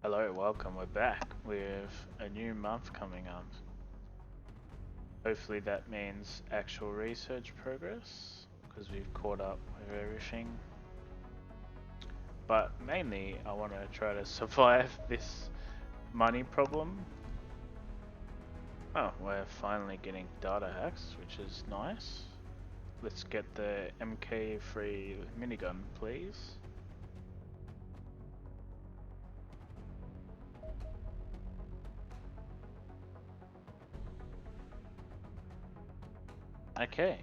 Hello, welcome. We're back with a new month coming up. Hopefully that means actual research progress because we've caught up with everything. But mainly I want to try to survive this money problem. Oh, we're finally getting data hacks, which is nice. Let's get the MK3 minigun, please. Okay,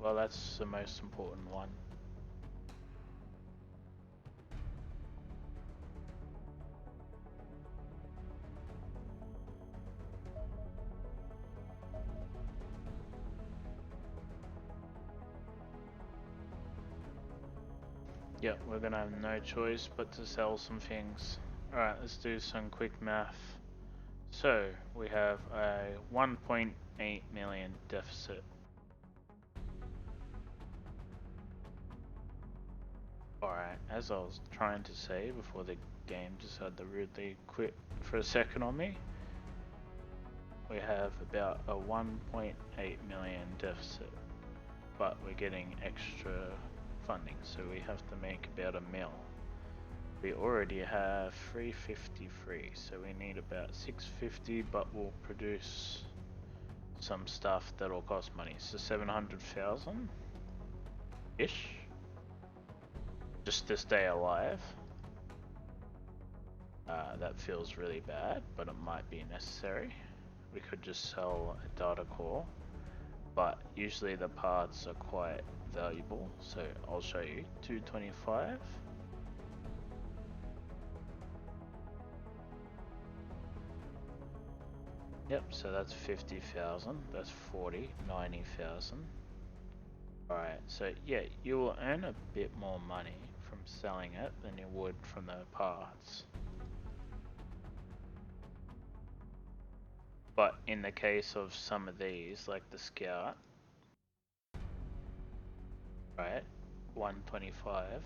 well that's the most important one. Yep, we're gonna have no choice but to sell some things. Alright, let's do some quick math. So, we have a 1.8 million deficit. Alright, as I was trying to say before the game decided to rudely quit for a second on me, we have about a 1.8 million deficit, but we're getting extra funding, so we have to make about a mil. We already have 353, so we need about 650, but we'll produce some stuff that'll cost money. So 700,000 ish, just to stay alive. That feels really bad, but it might be necessary. We could just sell a data core, but usually the parts are quite valuable, so I'll show you. 225. Yep, so that's 50,000, that's 40, 90,000. Alright, so yeah, you will earn a bit more money from selling it than you would from the parts. But in the case of some of these, like the Scout, right, 125,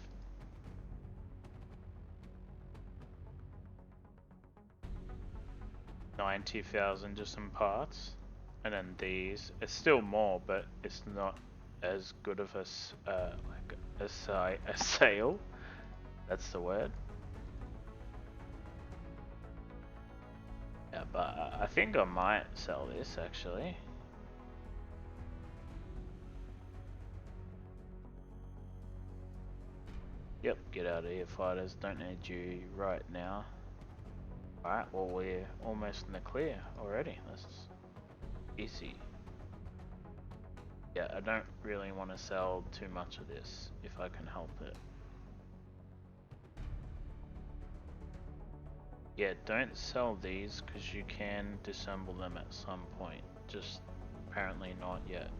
90,000 just some parts, and then these, it's still more, but it's not as good of a sale, that's the word. Yeah, but I think I might sell this actually. Yep, get out of here fighters, don't need you right now. Alright, well we're almost in the clear already, that's easy. Yeah, I don't really want to sell too much of this if I can help it. Yeah, don't sell these because you can disassemble them at some point, just apparently not yet.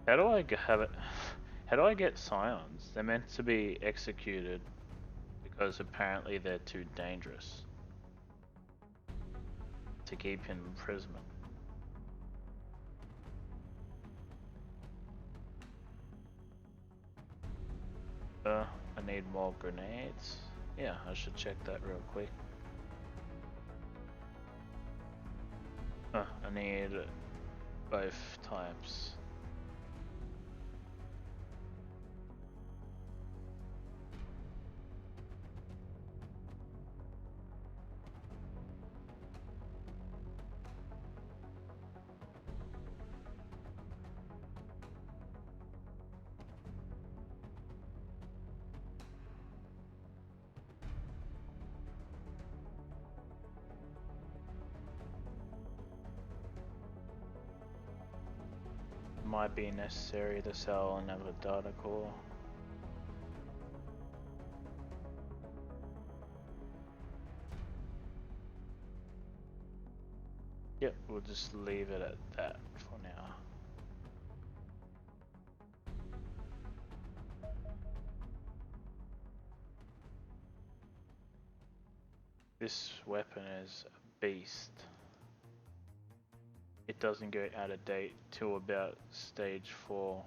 How do I have it? How do I get scions? They're meant to be executed because apparently they're too dangerous to keep in imprisonment. I need more grenades. Yeah, I should check that real quick. I need both types. Might be necessary to sell another data core. Yep, we'll just leave it at that for now. This weapon is a beast. It doesn't go out of date till about stage 4,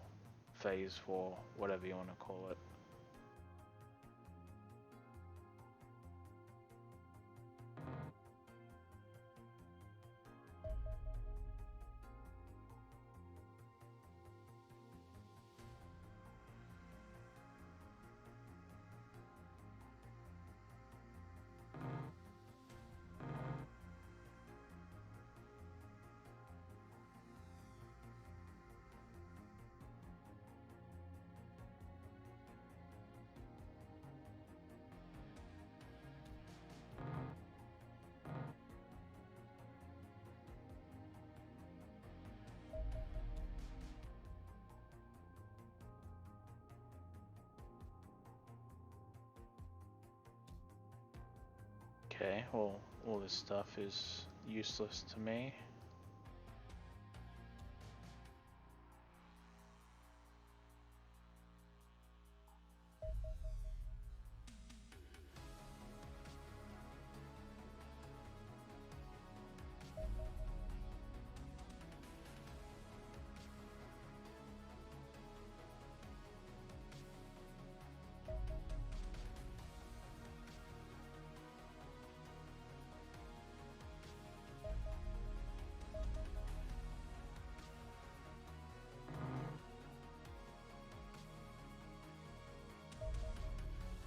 phase 4, whatever you want to call it. Okay, well, all this stuff is useless to me.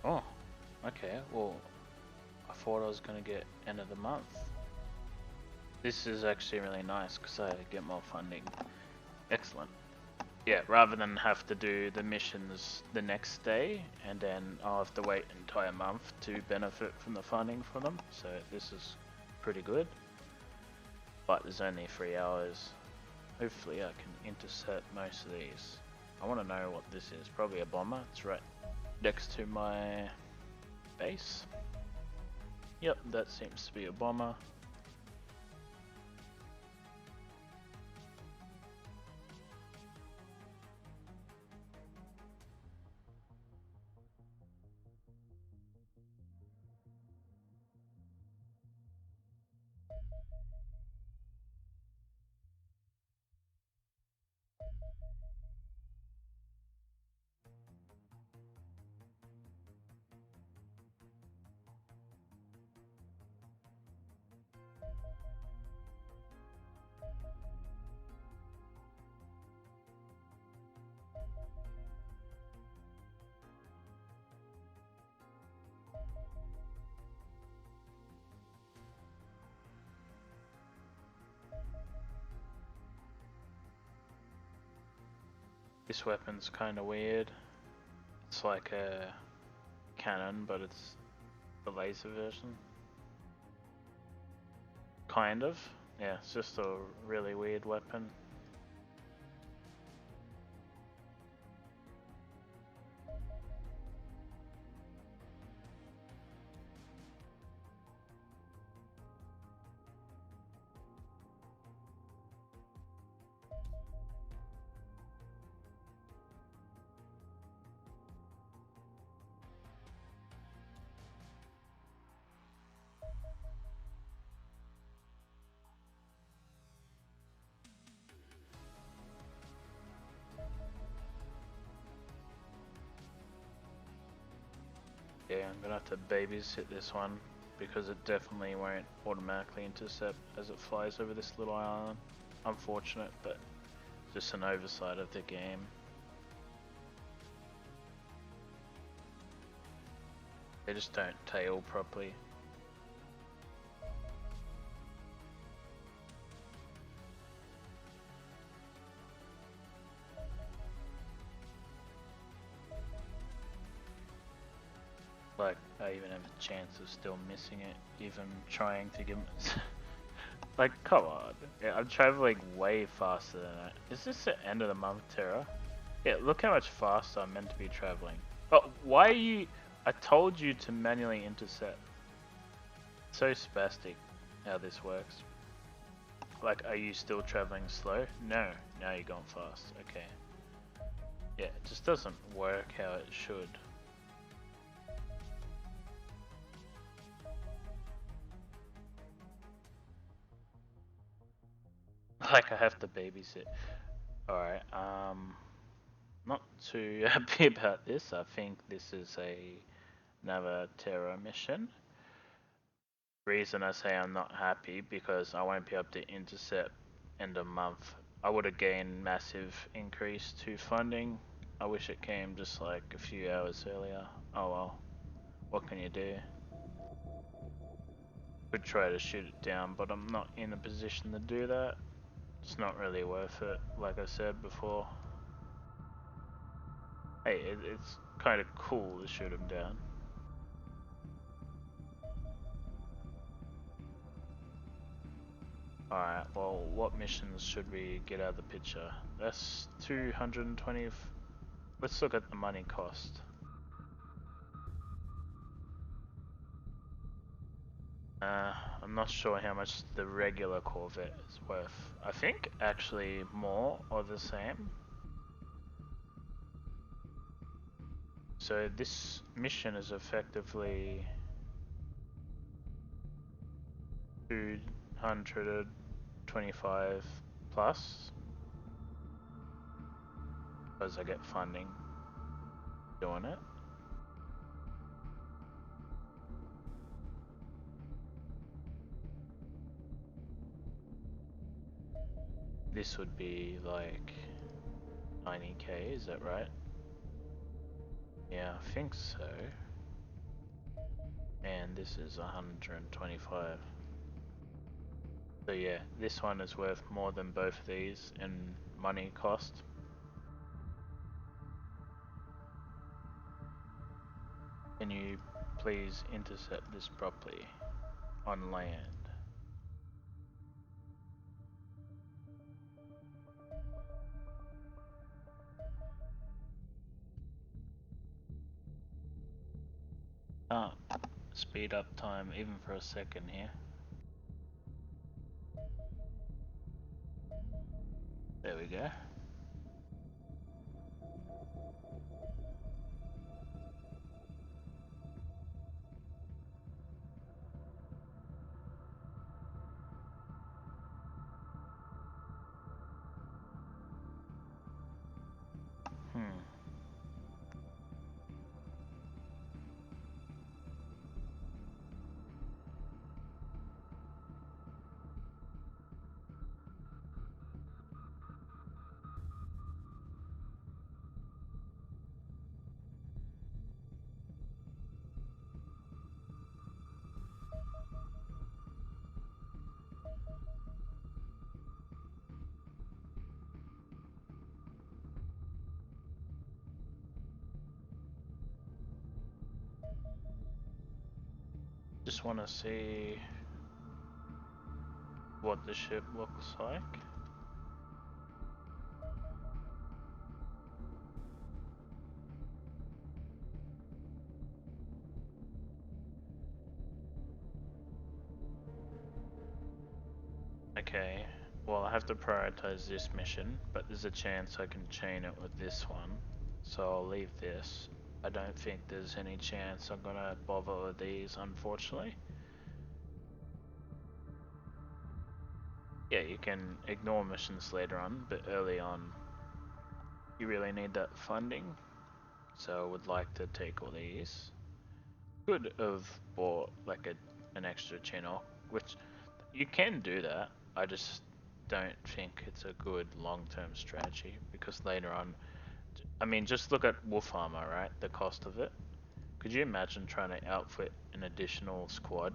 Oh, okay, well, I thought I was going to get end of the month. This is actually really nice because I get more funding. Excellent. Yeah, rather than have to do the missions the next day and then I'll have to wait an entire month to benefit from the funding for them. So this is pretty good. But there's only 3 hours. Hopefully I can intercept most of these. I want to know what this is. Probably a bomber. It's right next to my base. Yep, that seems to be a bomber. This weapon's kind of weird. It's like a cannon, but it's the laser version. Kind of. Yeah, it's just a really weird weapon. Yeah, I'm gonna have to babysit this one because it definitely won't automatically intercept as it flies over this little island. Unfortunate, but just an oversight of the game. They just don't tail properly. Like, I even have a chance of still missing it, even trying to give like, come on. Yeah, I'm traveling way faster than that. Is this the end of the month, Terra? Yeah, look how much faster I'm meant to be traveling. Oh, why are you... I told you to manually intercept. So spastic how this works. Like, are you still traveling slow? No, now you're going fast. Okay. Yeah, it just doesn't work how it should. Like, I have to babysit. Alright, not too happy about this. I think this is another terror mission. Reason I say I'm not happy because I won't be able to intercept end of month. I would have gained massive increase to funding. I wish it came just like a few hours earlier. Oh well, what can you do? Could try to shoot it down, but I'm not in a position to do that. It's not really worth it, like I said before. Hey, it's kind of cool to shoot him down. Alright, well, what missions should we get out of the picture? That's 220. Let's look at the money cost. I'm not sure how much the regular Corvette is worth. I think actually more or the same. So this mission is effectively 225 plus because I get funding doing it. This would be like 90k, is that right? Yeah, I think so. And this is 125. So yeah, this one is worth more than both of these in money cost. Can you please intercept this properly on land? Can't speed up time even for a second here. There we go. Just want to see what the ship looks like. Okay, well I have to prioritize this mission, but there's a chance I can chain it with this one. So I'll leave this. I don't think there's any chance I'm gonna bother with these, unfortunately. Yeah, you can ignore missions later on, but early on you really need that funding. So I would like to take all these. Could have bought like an extra channel, which you can do that. I just don't think it's a good long-term strategy because later on, I mean, just look at wolf armor, right? The cost of it. Could you imagine trying to outfit an additional squad?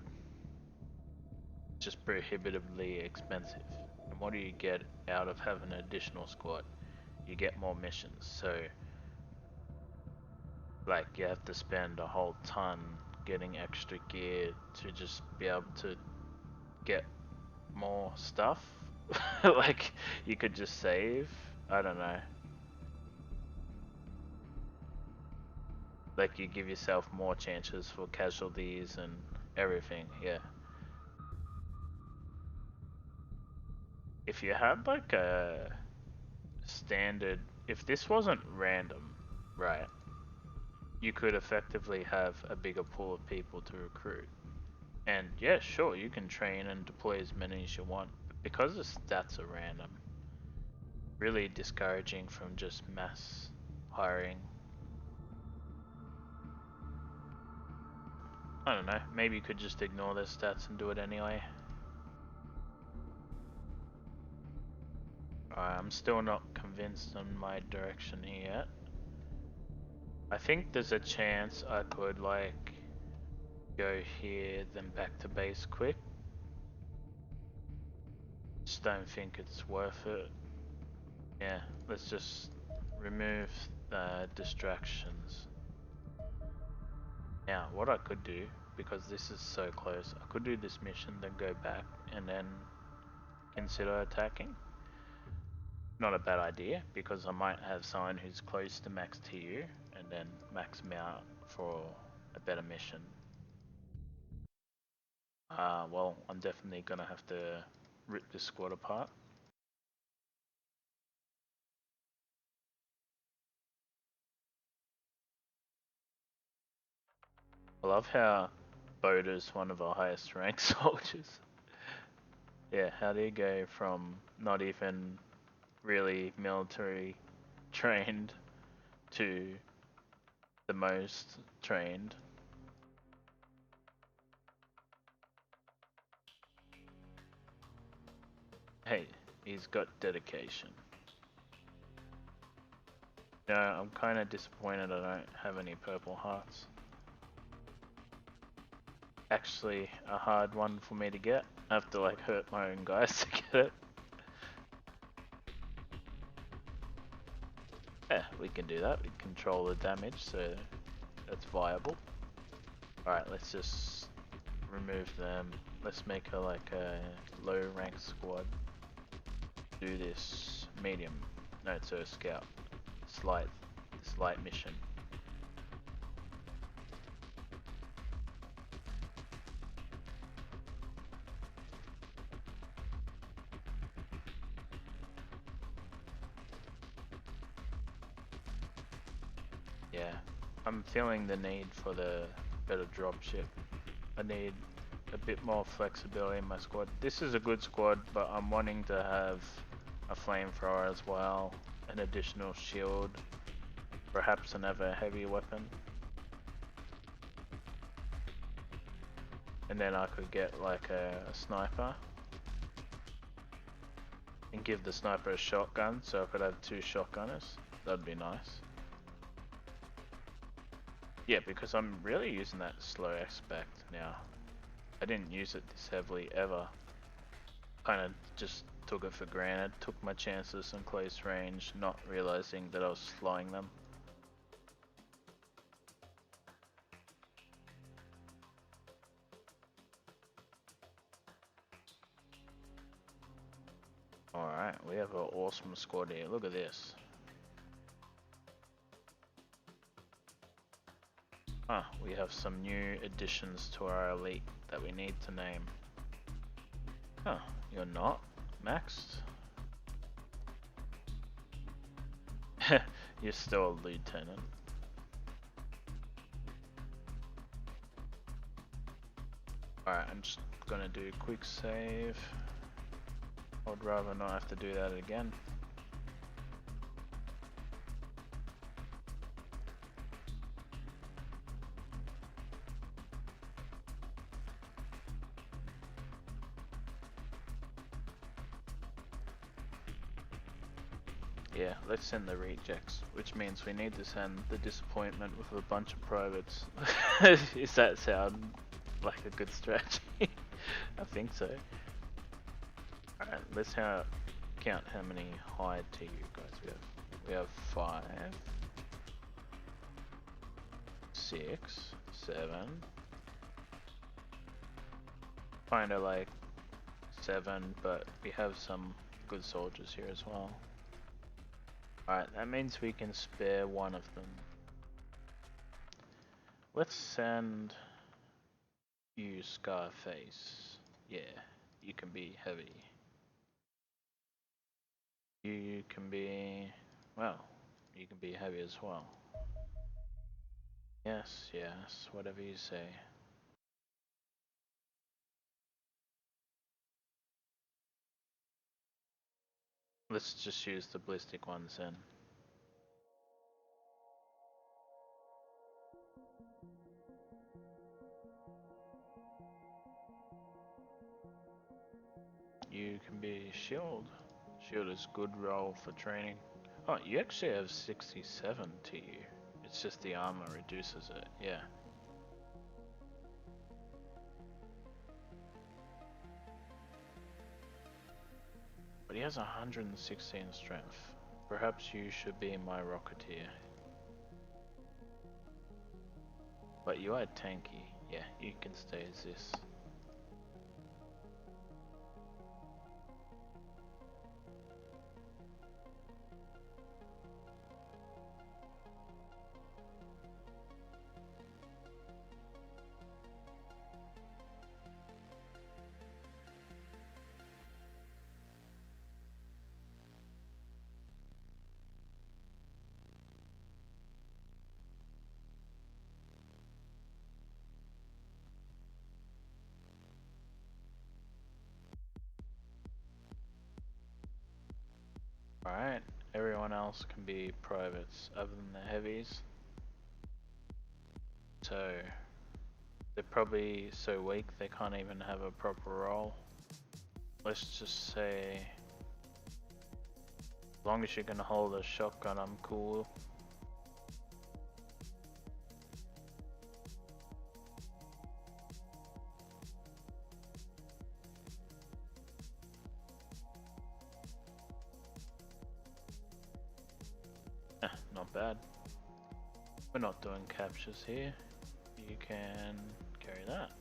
Just prohibitively expensive. And what do you get out of having an additional squad? You get more missions. So, like, you have to spend a whole ton getting extra gear to just be able to get more stuff. Like, you could just save. I don't know. Like, you give yourself more chances for casualties and everything, yeah. If you had like a standard, if this wasn't random, right, you could effectively have a bigger pool of people to recruit. And yeah, sure, you can train and deploy as many as you want, but because the stats are random, really discouraging from just mass hiring. I don't know, maybe you could just ignore their stats and do it anyway. I'm still not convinced on my direction here yet. I think there's a chance I could like go here then back to base quick. Just don't think it's worth it. Yeah, let's just remove the distractions. Now, what I could do, because this is so close, I could do this mission, then go back, and then consider attacking. Not a bad idea, because I might have someone who's close to max TU, and then max them out for a better mission. Well, I'm definitely gonna have to rip this squad apart. I love how Boda's one of our highest ranked soldiers. Yeah, how do you go from not even really military trained to the most trained? Hey, he's got dedication. No, I'm kind of disappointed I don't have any purple hearts. Actually, a hard one for me to get. I have to like hurt my own guys to get it. Yeah, we can do that. We control the damage, so that's viable. Alright, let's just remove them. Let's make her like a low rank squad. Do this medium. No, it's a scout. Slight mission. Yeah, I'm feeling the need for the better dropship. I need a bit more flexibility in my squad. This is a good squad, but I'm wanting to have a flamethrower as well, an additional shield, perhaps another heavy weapon. And then I could get like a sniper and give the sniper a shotgun, so I could have 2 shotgunners. That'd be nice. Yeah, because I'm really using that slow expect now. I didn't use it this heavily ever. Kinda just took it for granted, took my chances on close range, not realizing that I was slowing them. Alright, we have an awesome squad here, look at this. We have some new additions to our elite that we need to name. You're not maxed? You're still a lieutenant. Alright, I'm just gonna do a quick save. I'd rather not have to do that again. Yeah, let's send the rejects, which means we need to send the disappointment with a bunch of privates. Does that sound like a good strategy? I think so. Alright, let's count how many high TU guys we have. We have 5, 6, 7. Kinda like 7, but we have some good soldiers here as well. Alright, that means we can spare one of them. Let's send you Scarface. Yeah, you can be heavy. You can be, well, you can be heavy as well. Yes, yes, whatever you say. Let's just use the ballistic ones then. you can be shield. Shield is good role for training. Oh, you actually have 67 to you. It's just the armor reduces it, yeah. But he has 116 strength. Perhaps you should be my rocketeer. But you are tanky. Yeah, you can stay as this. Alright, everyone else can be privates other than the heavies. So, they're probably so weak they can't even have a proper role. Let's just say, as long as you can hold a shotgun, I'm cool. Not bad. We're not doing captures here. You can carry that.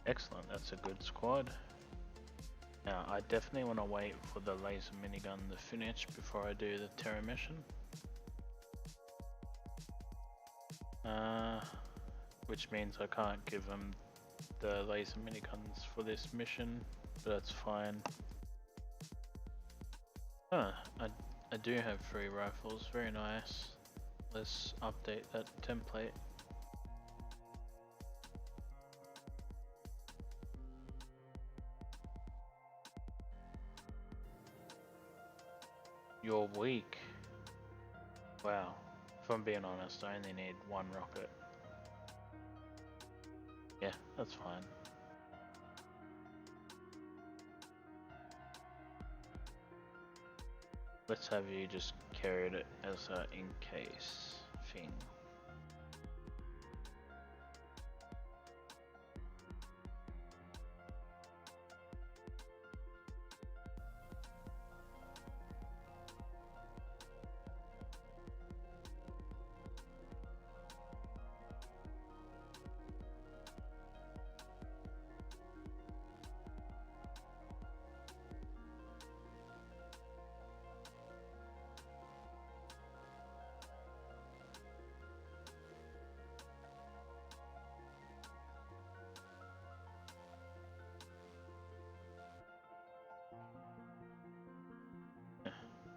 Excellent, that's a good squad. Now, I definitely want to wait for the laser minigun to finish before I do the terror mission. Which means I can't give them the laser miniguns for this mission, but that's fine. I do have 3 rifles, very nice. Let's update that template. You're weak. Wow. If I'm being honest, I only need 1 rocket. Yeah, that's fine. Let's have you just carry it as a in case thing.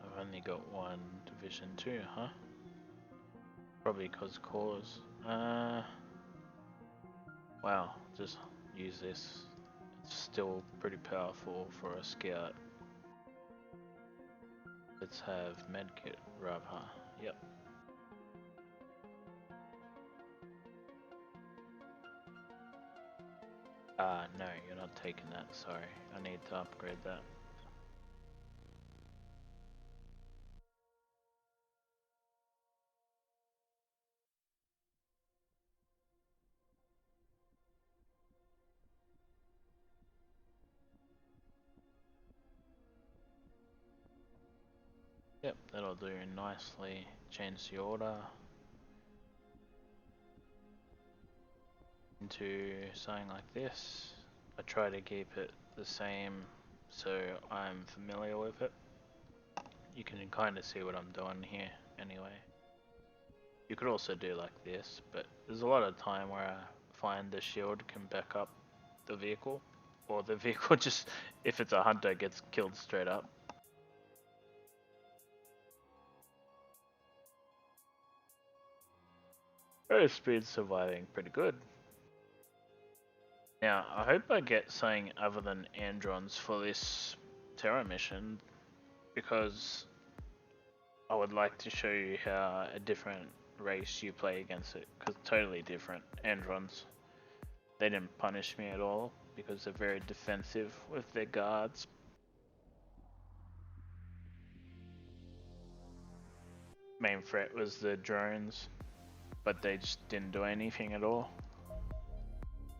I've only got 1 division 2, huh? Probably cause cores. Wow, just use this. It's still pretty powerful for a scout. Let's have medkit, Rabha. Yep. No, you're not taking that, sorry. I need to upgrade that. Yep, that'll do nicely. Change the order into something like this. I try to keep it the same so I'm familiar with it. You can kind of see what I'm doing here anyway. You could also do like this, but there's a lot of time where I find the shield can back up the vehicle, or the vehicle just, if it's a hunter, gets killed straight up. Airspeed's surviving pretty good. Now, I hope I get something other than androns for this Terra mission, because I would like to show you how a different race you play against it, because totally different. Androns, they didn't punish me at all, because they're very defensive with their guards. Main threat was the drones, but they just didn't do anything at all.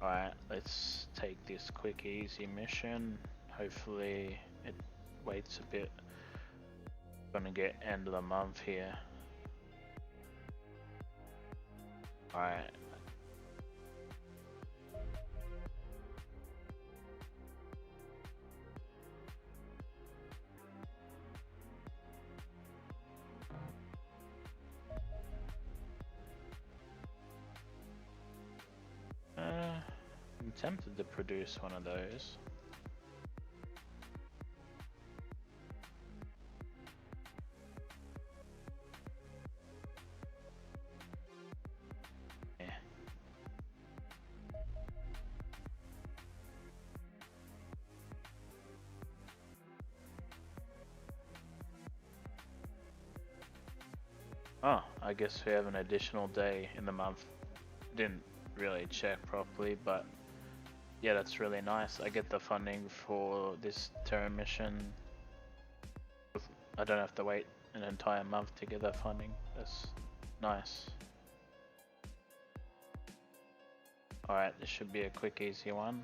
Alright, let's take this quick easy mission. Hopefully it waits a bit. Gonna get end of the month here. Alright. I'm tempted to produce one of those. Yeah. Oh, I guess we have an additional day in the month. Didn't really check properly, but yeah, that's really nice. I get the funding for this Terra mission. I don't have to wait an entire month to get that funding. That's nice. Alright, this should be a quick, easy one.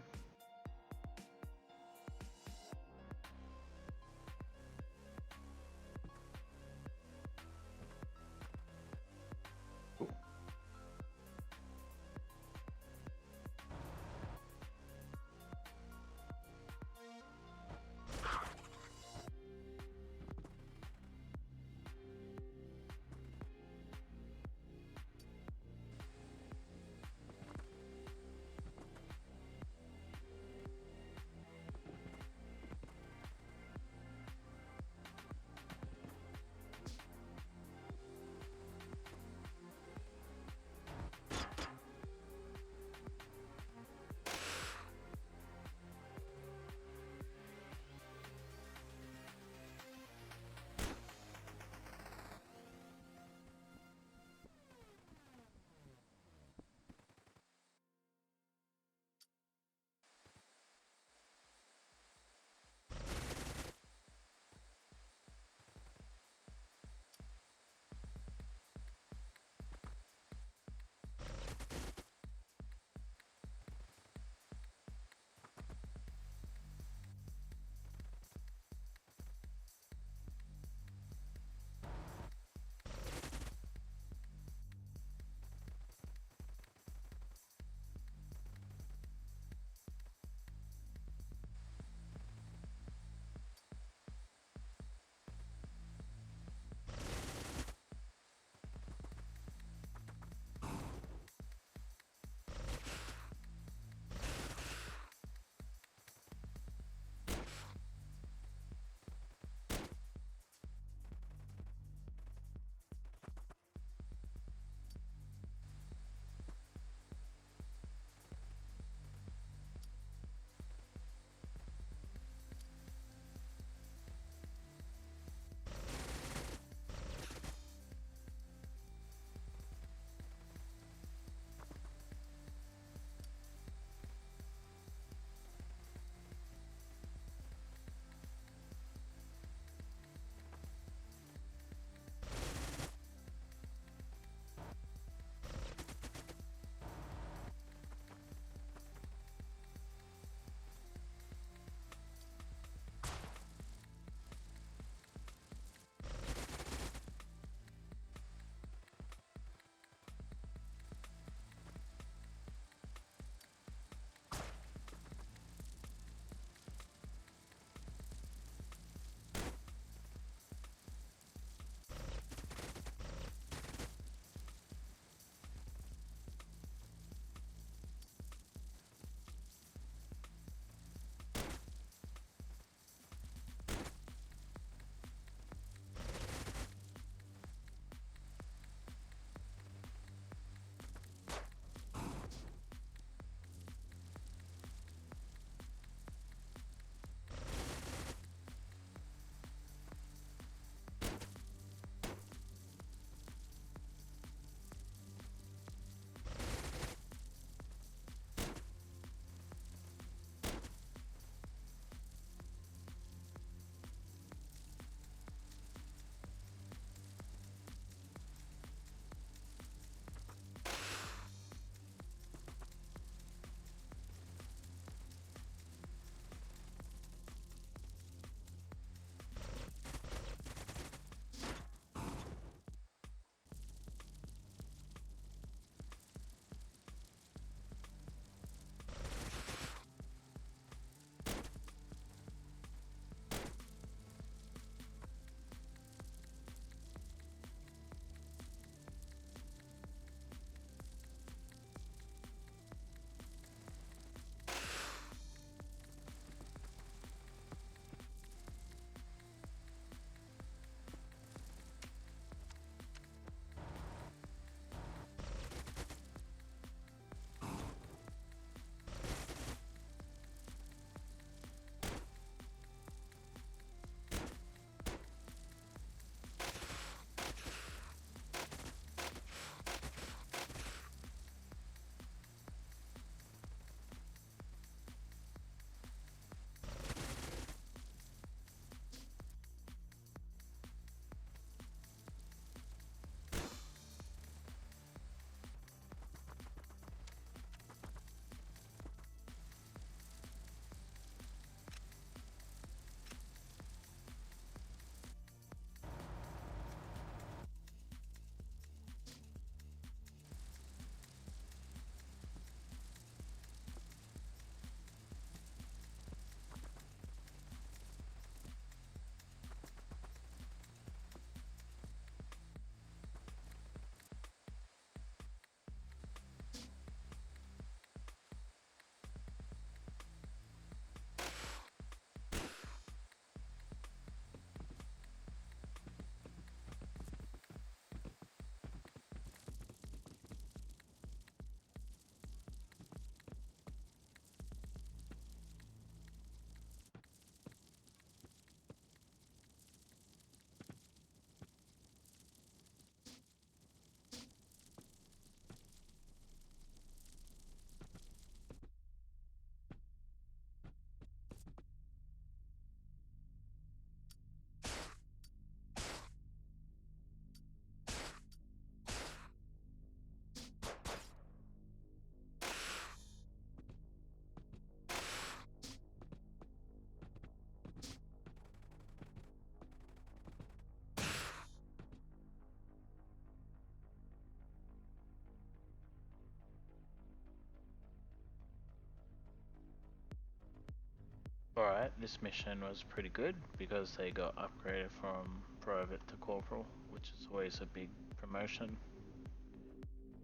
Alright, this mission was pretty good because they got upgraded from Private to Corporal, which is always a big promotion.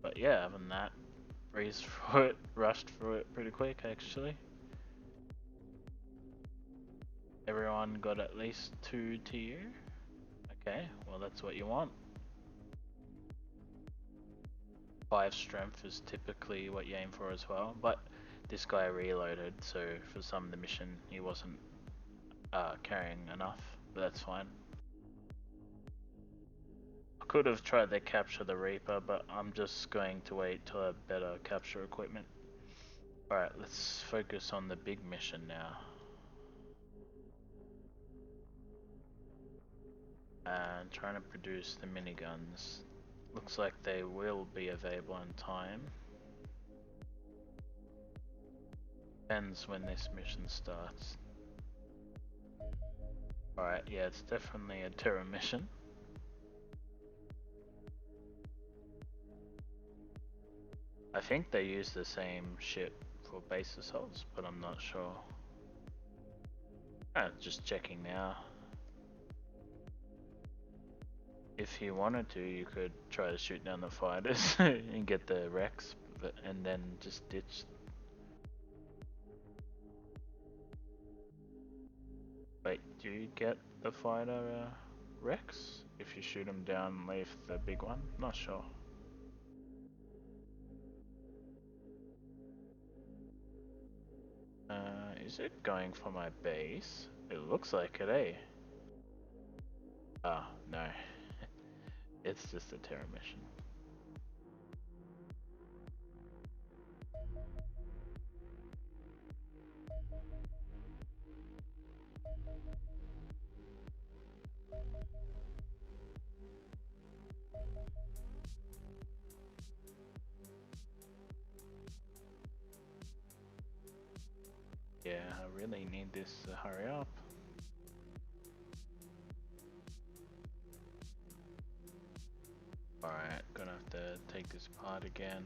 But yeah, other than that, breezed through it, rushed through it pretty quick actually. Everyone got at least 2 TU. Okay, well that's what you want. 5 strength is typically what you aim for as well, but this guy reloaded, so for some of the mission he wasn't carrying enough, but that's fine. I could have tried to capture the Reaper, but I'm just going to wait till I have better capture equipment. Alright, let's focus on the big mission now. And trying to produce the miniguns. Looks like they will be available in time. Depends when this mission starts. Alright, yeah, it's definitely a terror mission. I think they use the same ship for base assaults, but I'm not sure. Just checking now. If you wanted to, you could try to shoot down the fighters and get the wrecks, and then just ditch. Wait, do you get the fighter wrecks if you shoot them down and leave the big one? Not sure. Is it going for my base? It looks like it, eh? Ah, no. It's just a terror mission. Yeah, I really need this to hurry up. Alright, gonna have to take this part again.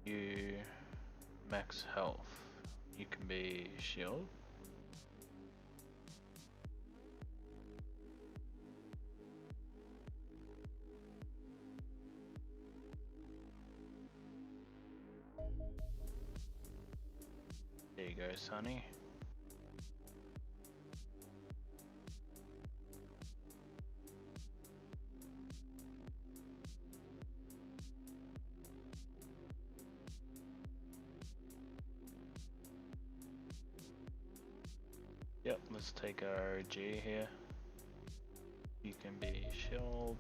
You max health. You can be shield. There you go, Sonny. Yep, let's take our OG here. You can be shield.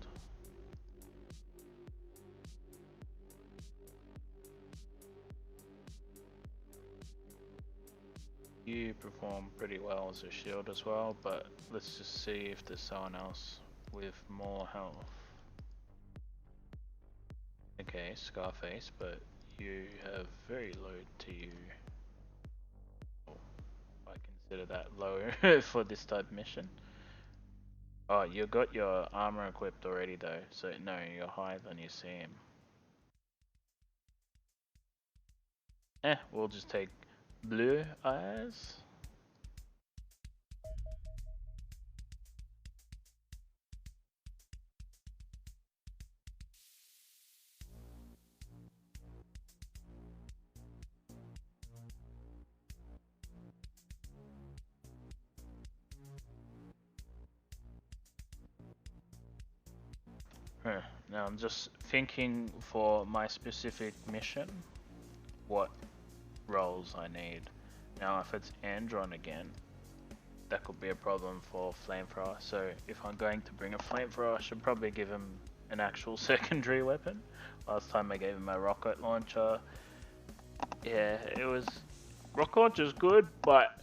You perform pretty well as a shield as well, but let's just see if there's someone else with more health. Okay, Scarface, but you have very low TU. Oh, I consider that low for this type of mission. Oh, you got your armor equipped already though, so no, you're higher than you seem. We'll just take blue eyes. Now I'm just thinking for my specific mission, what roles I need. Now if it's Andron again, that could be a problem for Flamethrower, so if I'm going to bring a Flamethrower, I should probably give him an actual secondary weapon. Last time I gave him a rocket launcher. Yeah, it was... Rocket launcher's good, but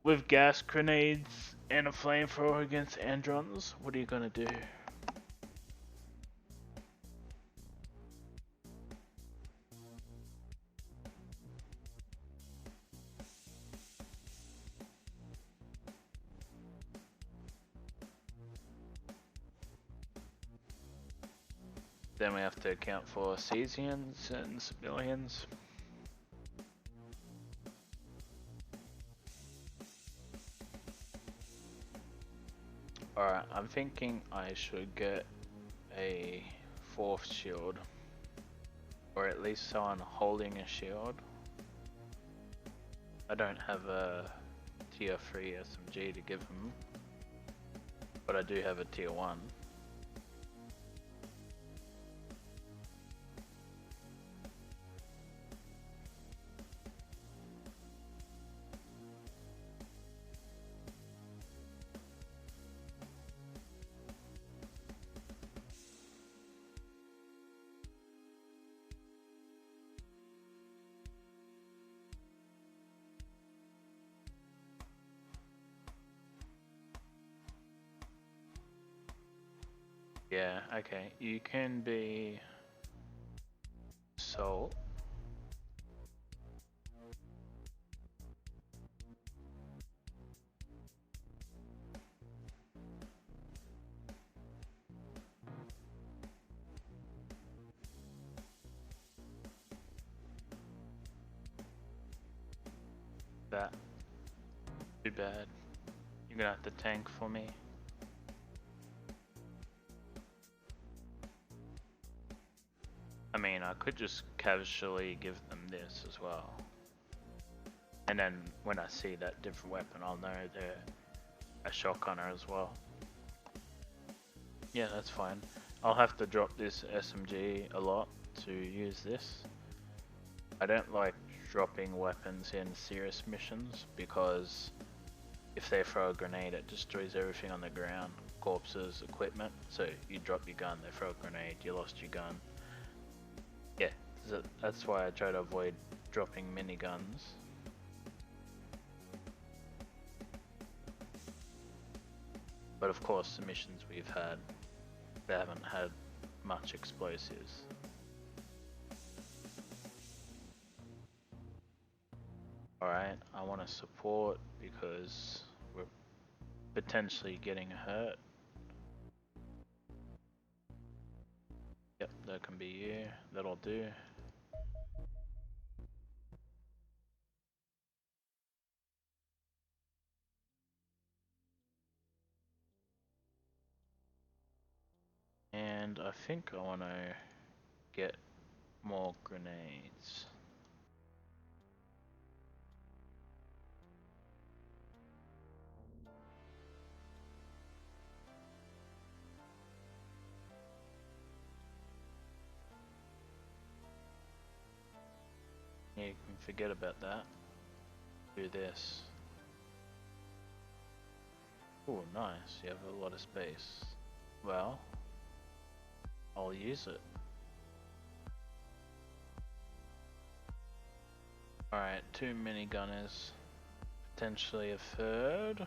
with gas grenades and a Flamethrower against Androns, what are you gonna do? then we have to account for Cesians and civilians. Alright, I'm thinking I should get a 4th shield. Or at least someone holding a shield. I don't have a tier 3 SMG to give him. But I do have a tier 1. Yeah, okay. You can be Salt. That. Too bad. You're gonna have to tank for me. I mean, I could just casually give them this as well. And then when I see that different weapon, I'll know they're a shotgunner as well. Yeah, that's fine. I'll have to drop this SMG a lot to use this. I don't like dropping weapons in serious missions because if they throw a grenade, it destroys everything on the ground. Corpses, equipment. So you drop your gun, they throw a grenade, you lost your gun. Yeah, so that's why I try to avoid dropping miniguns. But of course, the missions we've had, they haven't had much explosives. Alright, I want to support because we're potentially getting hurt. Yep, that can be you. That'll do. And I think I want to get more grenades. Yeah, you can forget about that. Do this. Oh, nice. You have a lot of space. Well, I'll use it. Alright, 2 minigunners. Potentially a 3rd.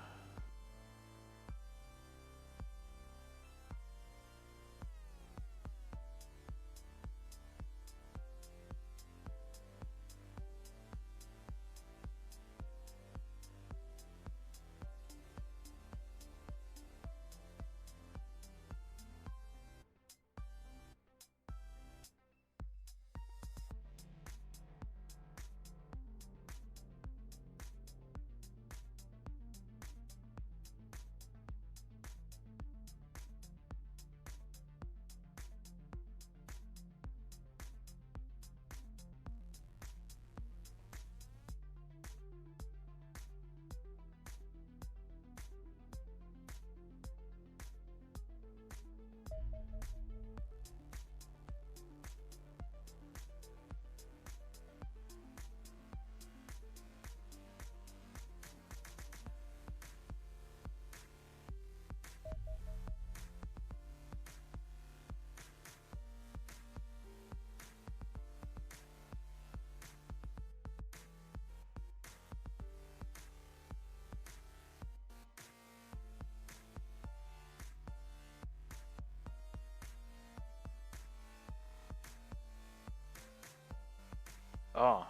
Oh,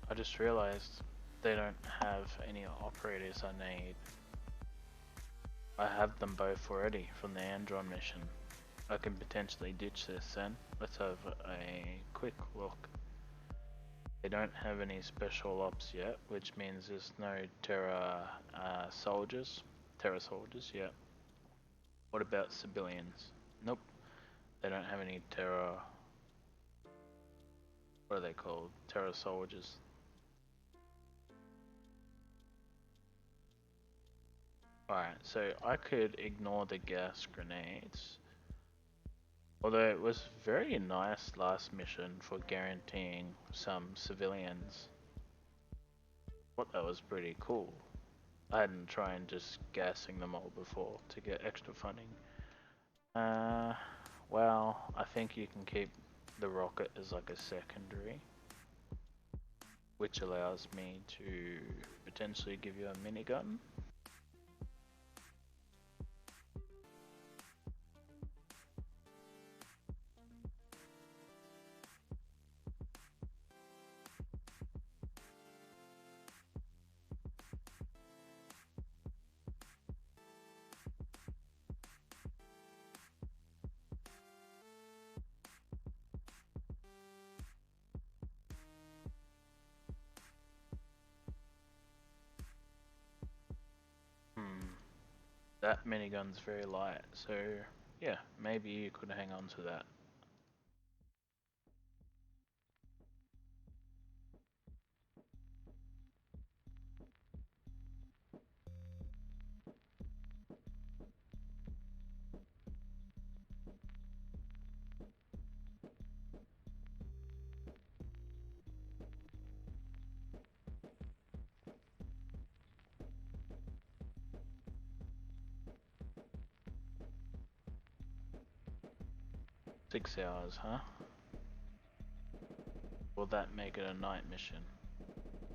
I just realized they don't have any operators I need. I have them both already from the Andron mission. I can potentially ditch this then. Let's have a quick look. They don't have any special ops yet, which means there's no Terra soldiers. Terra soldiers, yeah. What about civilians? Nope. They don't have any Terra... What are they called? Terra soldiers. Alright, so I could ignore the gas grenades. Although it was very nice last mission for guaranteeing some civilians. Thought that was pretty cool. I hadn't tried just gassing them all before to get extra funding. Well, I think you can keep the rocket as like a secondary, which allows me to potentially give you a minigun. That minigun's very light, so yeah, maybe you could hang on to that. Six hours, huh? Will that make it a night mission?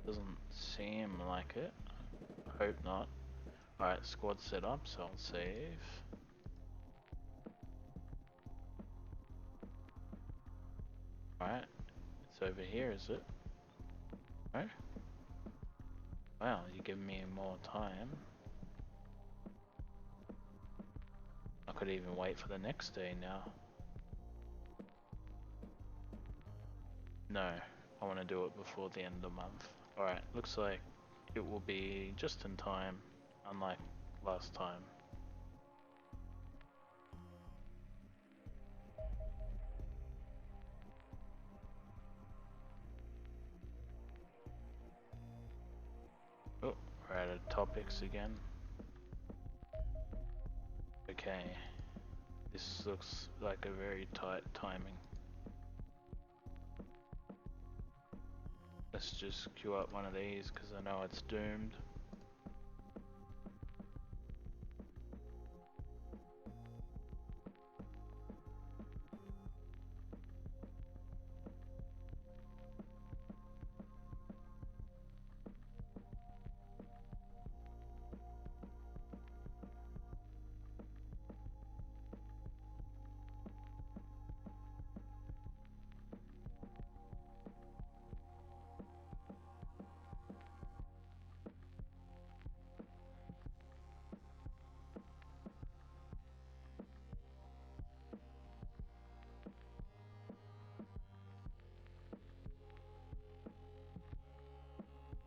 Doesn't seem like it. I hope not. Alright, squad set up, so I'll save. Alright, it's over here, is it? No? Wow, you're giving me more time. I could even wait for the next day now. No, I want to do it before the end of the month. Alright, looks like it will be just in time, unlike last time. Oh, we're out of topics again. Okay, this looks like a very tight timing. Let's just queue up one of these because I know it's doomed.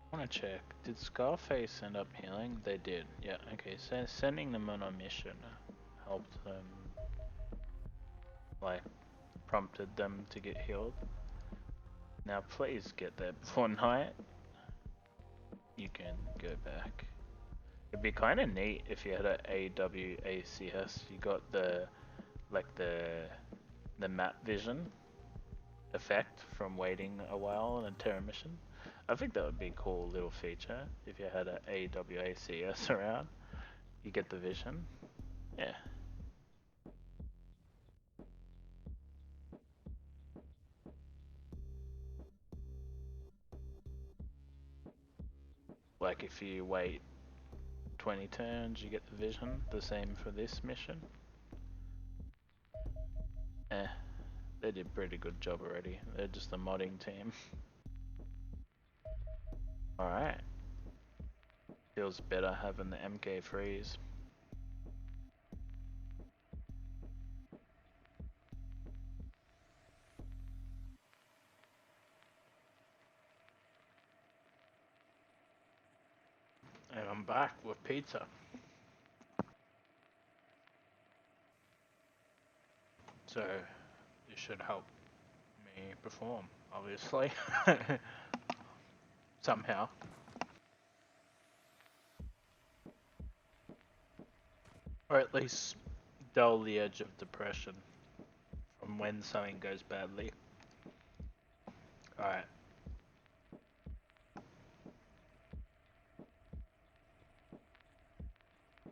I want to check. Did Scarface end up healing? They did. Yeah, okay. So sending them on a mission helped them, like, prompted them to get healed. Now please get there before night. You can go back. It'd be kind of neat if you had a AWACS. You got the, like the map vision effect from waiting a while on a Terra mission. I think that would be a cool little feature if you had a AWACS around. You get the vision. Yeah. Like if you wait 20 turns, you get the vision. The same for this mission. Eh, they did a pretty good job already. They're just a modding team. Alright. Feels better having the MK freeze. I'm back with pizza. So, this should help me perform, obviously. Somehow. Or at least dull the edge of depression from when something goes badly. Alright.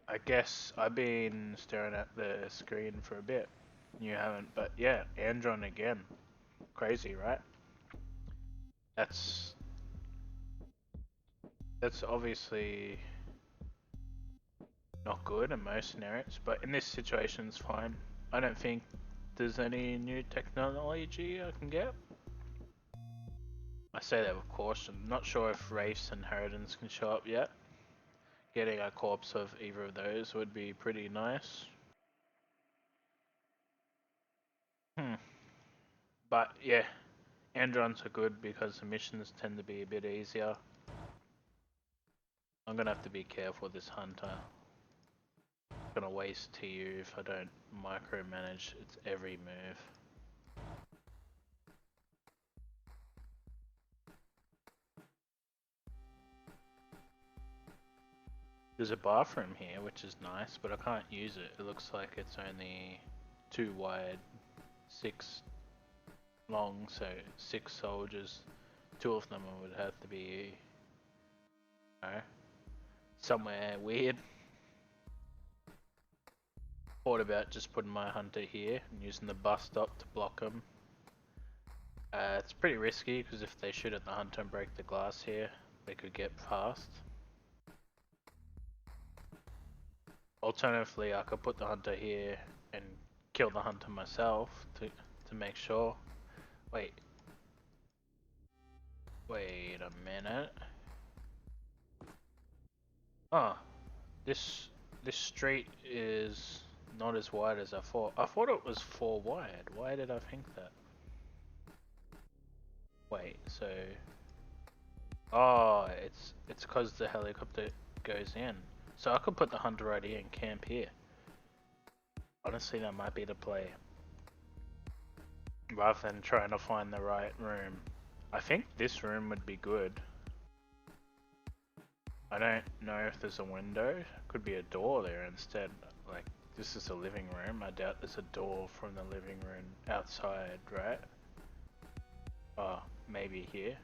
I guess I've been staring at the screen for a bit. You haven't, but yeah, Andron again. Crazy, right? That's obviously not good in most scenarios, but in this situation it's fine. I don't think there's any new technology I can get. I say that with caution. Not sure if Wraith's Inheritance can show up yet. Getting a corpse of either of those would be pretty nice. But yeah, Androns are good because the missions tend to be a bit easier. I'm gonna have to be careful with this hunter. I'm gonna waste TU if I don't micromanage its every move. There's a bathroom here, which is nice, but I can't use it. It looks like it's only 2 wide, 6 long, so 6 soldiers. 2 of them would have to be, somewhere weird. Thought about just putting my hunter here and using the bus stop to block them. It's pretty risky because if they shoot at the hunter and break the glass here, they could get past. Alternatively, I could put the hunter here and kill the hunter myself to make sure. Wait a minute. Oh, this street is not as wide as I thought. I thought it was 4 wide. Why did I think that? Wait, so oh, it's because the helicopter goes in. So I could put the hunter right here and camp here. Honestly, that might be the play. Rather than trying to find the right room. I think this room would be good. I don't know if there's a window. Could be a door there instead. Like, this is a living room. I doubt there's a door from the living room outside, right? Oh, maybe here.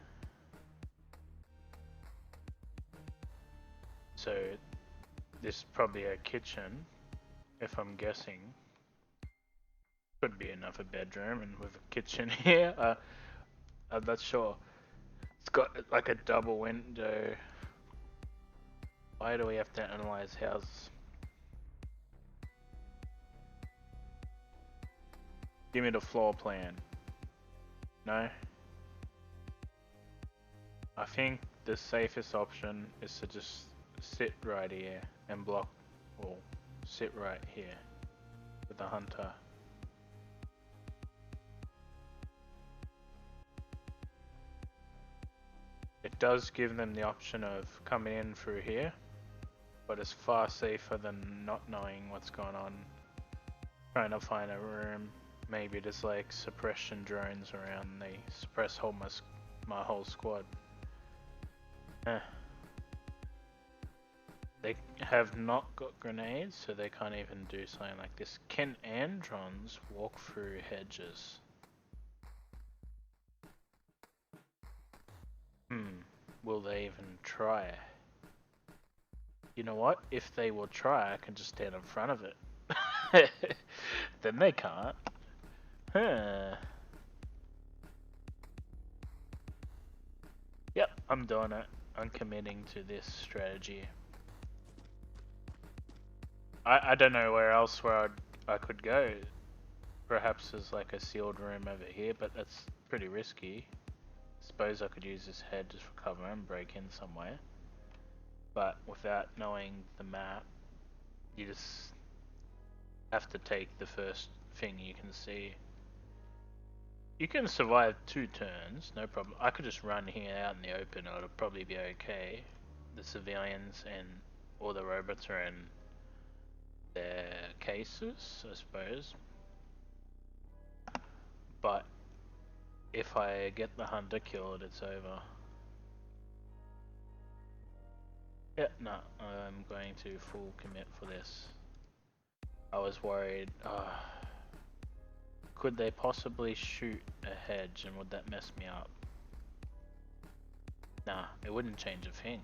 So, this is probably a kitchen, if I'm guessing. Could be another bedroom and with a kitchen here. I'm not sure. It's got like a double window. Why do we have to analyze houses? Give me the floor plan. No? I think the safest option is to just sit right here and block, or sit right here with the hunter. It does give them the option of coming in through here, but it's far safer than not knowing what's going on. Trying to find a room. Maybe there's like suppression drones around and they suppress my whole squad. They have not got grenades, so they can't even do something like this. Can Androns walk through hedges? Will they even try? You know what? If they will try, I can just stand in front of it. Then they can't. Yep, I'm doing it. I'm committing to this strategy. I don't know where else I could go. Perhaps there's like a sealed room over here, but that's pretty risky. Suppose I could use this head just for cover and break in somewhere. But without knowing the map, you just have to take the first thing you can see. You can survive 2 turns, no problem. I could just run here out in the open, it'll probably be okay. the civilians and all the robots are in their cases, I suppose. But if I get the hunter killed, it's over. Yeah, no, I'm going to full commit for this. I was worried, could they possibly shoot a hedge and would that mess me up? Nah, it wouldn't change a thing.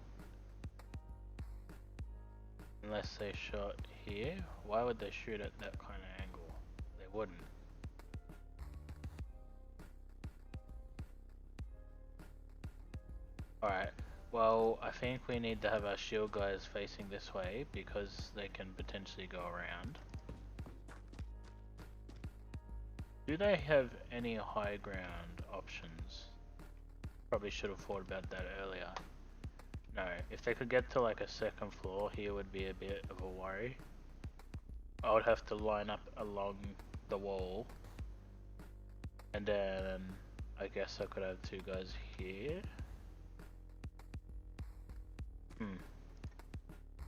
Unless they shot here. Why would they shoot at that kind of angle? They wouldn't. Alright, well, I think we need to have our shield guys facing this way because they can potentially go around. Do they have any high ground options? Probably should have thought about that earlier. No, if they could get to like a second floor here would be a bit of a worry. I would have to line up along the wall. And then I guess I could have two guys here.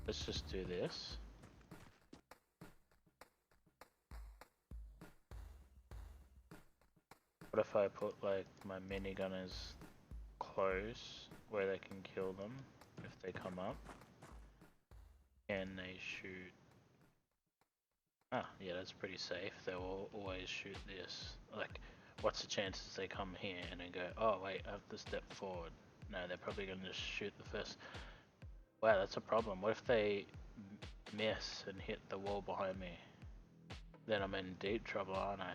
Let's just do this. What if I put like my minigunners close where they can kill them if they come up? Can they shoot? Ah, yeah, that's pretty safe. They will always shoot this. Like, what's the chances they come here and then go, oh wait, I have to step forward? No, they're probably gonna just shoot the first. Wow, that's a problem. What if they miss and hit the wall behind me? Then I'm in deep trouble, aren't I?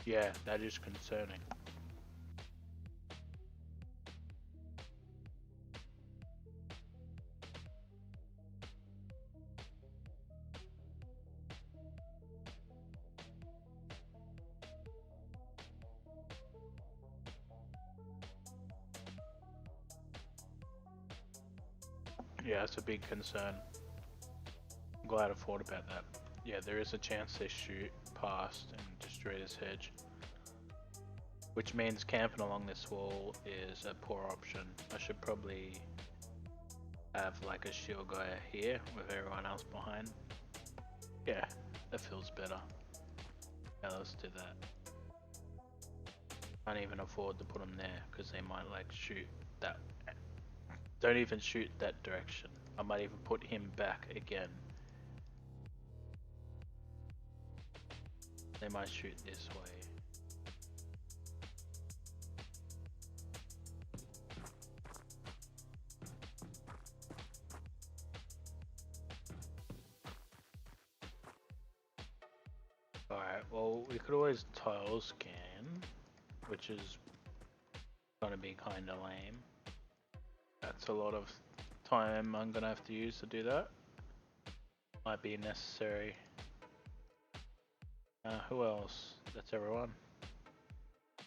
Yeah, that is concerning. Yeah, it's a big concern. I'm glad I thought about that. Yeah, there is a chance they shoot past and destroy this hedge. Which means camping along this wall is a poor option. I should probably have like a shield guy here with everyone else behind. Yeah, that feels better. Yeah, let's do that. Can't even afford to put them there because they might like shoot that. Don't even shoot that direction. I might even put him back again. They might shoot this way. Alright, well we could always tile scan, which is gonna be kinda lame. That's a lot of time I'm gonna have to use to do that. Might be necessary. Who else? That's everyone.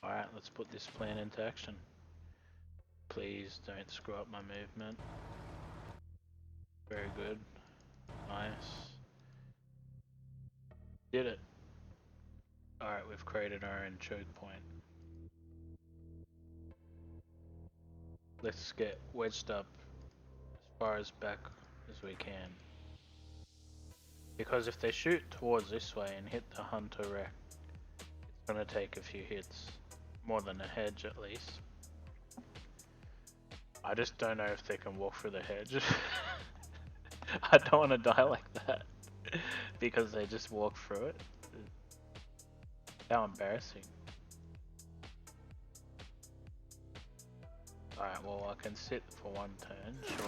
Alright, let's put this plan into action. Please don't screw up my movement. Very good. Nice. Did it. Alright, we've created our own choke point. Let's get wedged up as far as back as we can. Because if they shoot towards this way and hit the hunter wreck, it's gonna take a few hits. More than a hedge at least. I just don't know if they can walk through the hedge. I don't want to die like that. Because they just walk through it. How embarrassing. Alright, well I can sit for one turn, surely.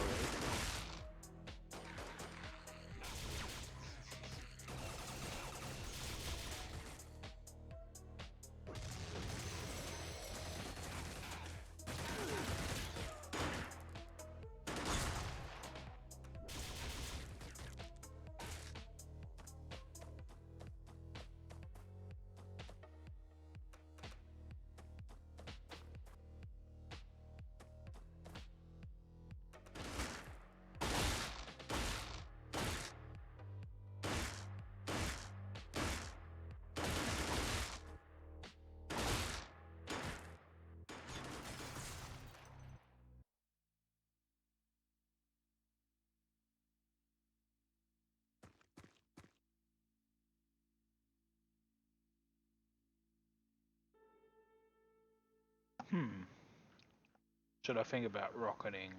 Should I think about rocketing?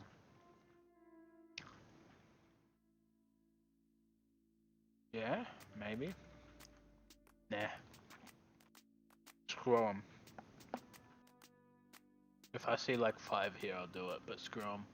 Yeah, maybe. Nah. Screw 'em. If I see like 5 here, I'll do it, but screw 'em.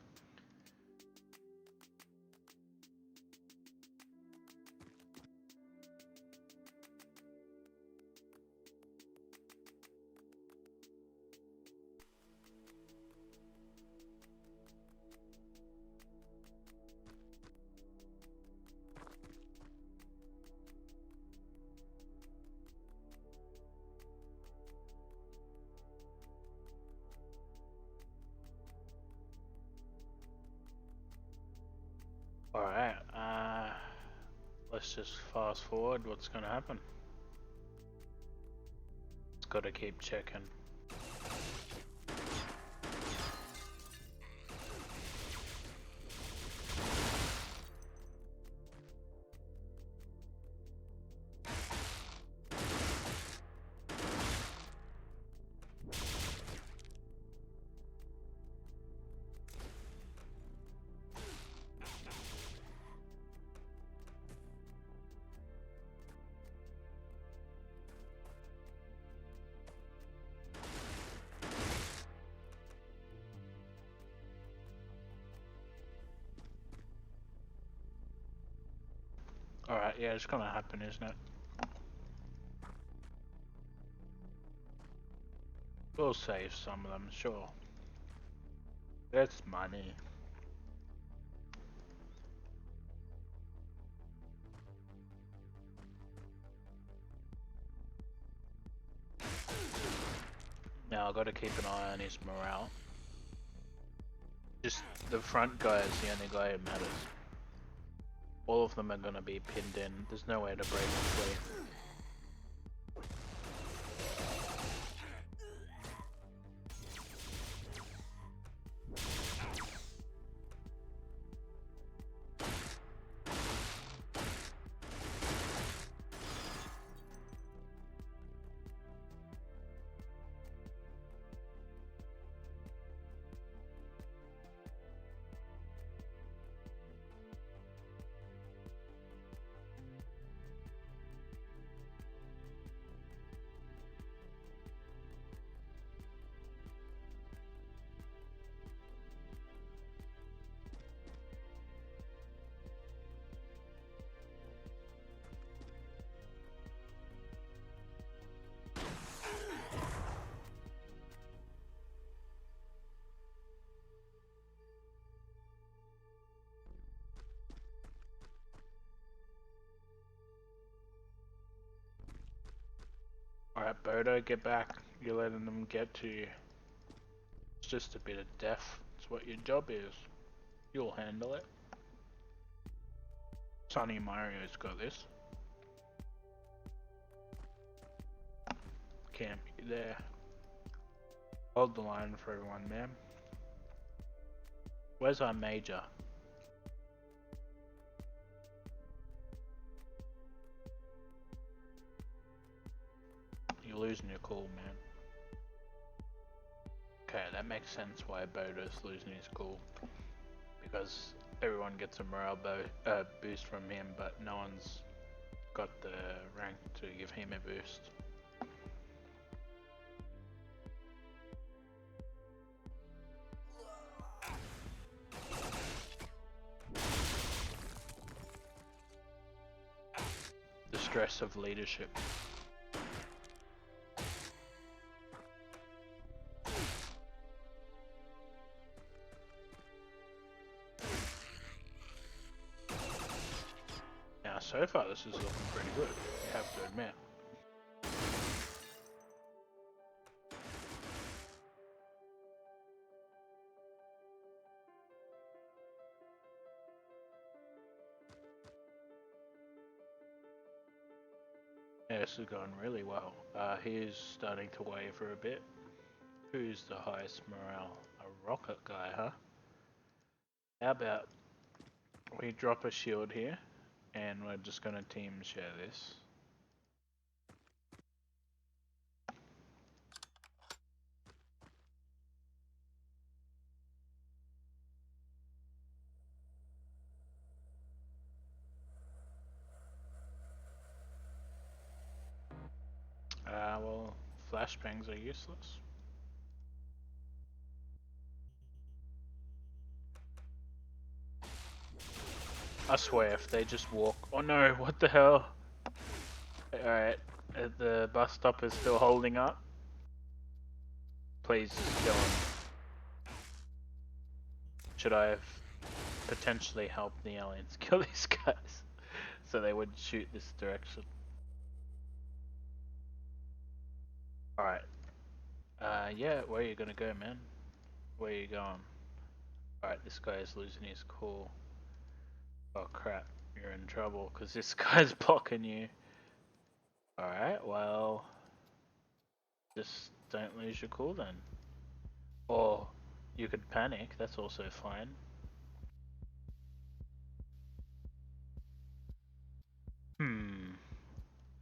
Alright, let's just fast forward what's gonna happen. It's gotta keep checking. Alright, yeah, it's gonna happen, isn't it? We'll save some of them, sure. That's money. Now I gotta keep an eye on his morale. Just the front guy is the only guy who matters. All of them are gonna be pinned in. There's no way to break them free. Alright, Bodo, get back. You're letting them get to you. It's just a bit of death. It's what your job is. You'll handle it. Sonny Mario's got this. Can't be there. Hold the line for everyone, ma'am. Where's our major? You're losing your cool, man. Okay, that makes sense why Bodo's losing his cool. Because everyone gets a morale boost from him, but no one's got the rank to give him a boost. The stress of leadership. Now, so far this is looking pretty good, you have to admit. Yeah, this is going really well. He's starting to waver a bit. Who's the highest morale? A rocket guy, huh? How about we drop a shield here, and we're just gonna team share this. well, flashbangs are useless. I swear, if they just walk... Oh no, what the hell? Alright, the bus stop is still holding up. Please just go on. Should I have potentially helped the aliens kill these guys? So they would shoot this direction. Alright. Yeah, where are you gonna go, man? Where are you going? Alright, this guy is losing his cool. Oh crap, you're in trouble because this guy's blocking you. Alright, well... Just don't lose your cool then. Or you could panic, that's also fine.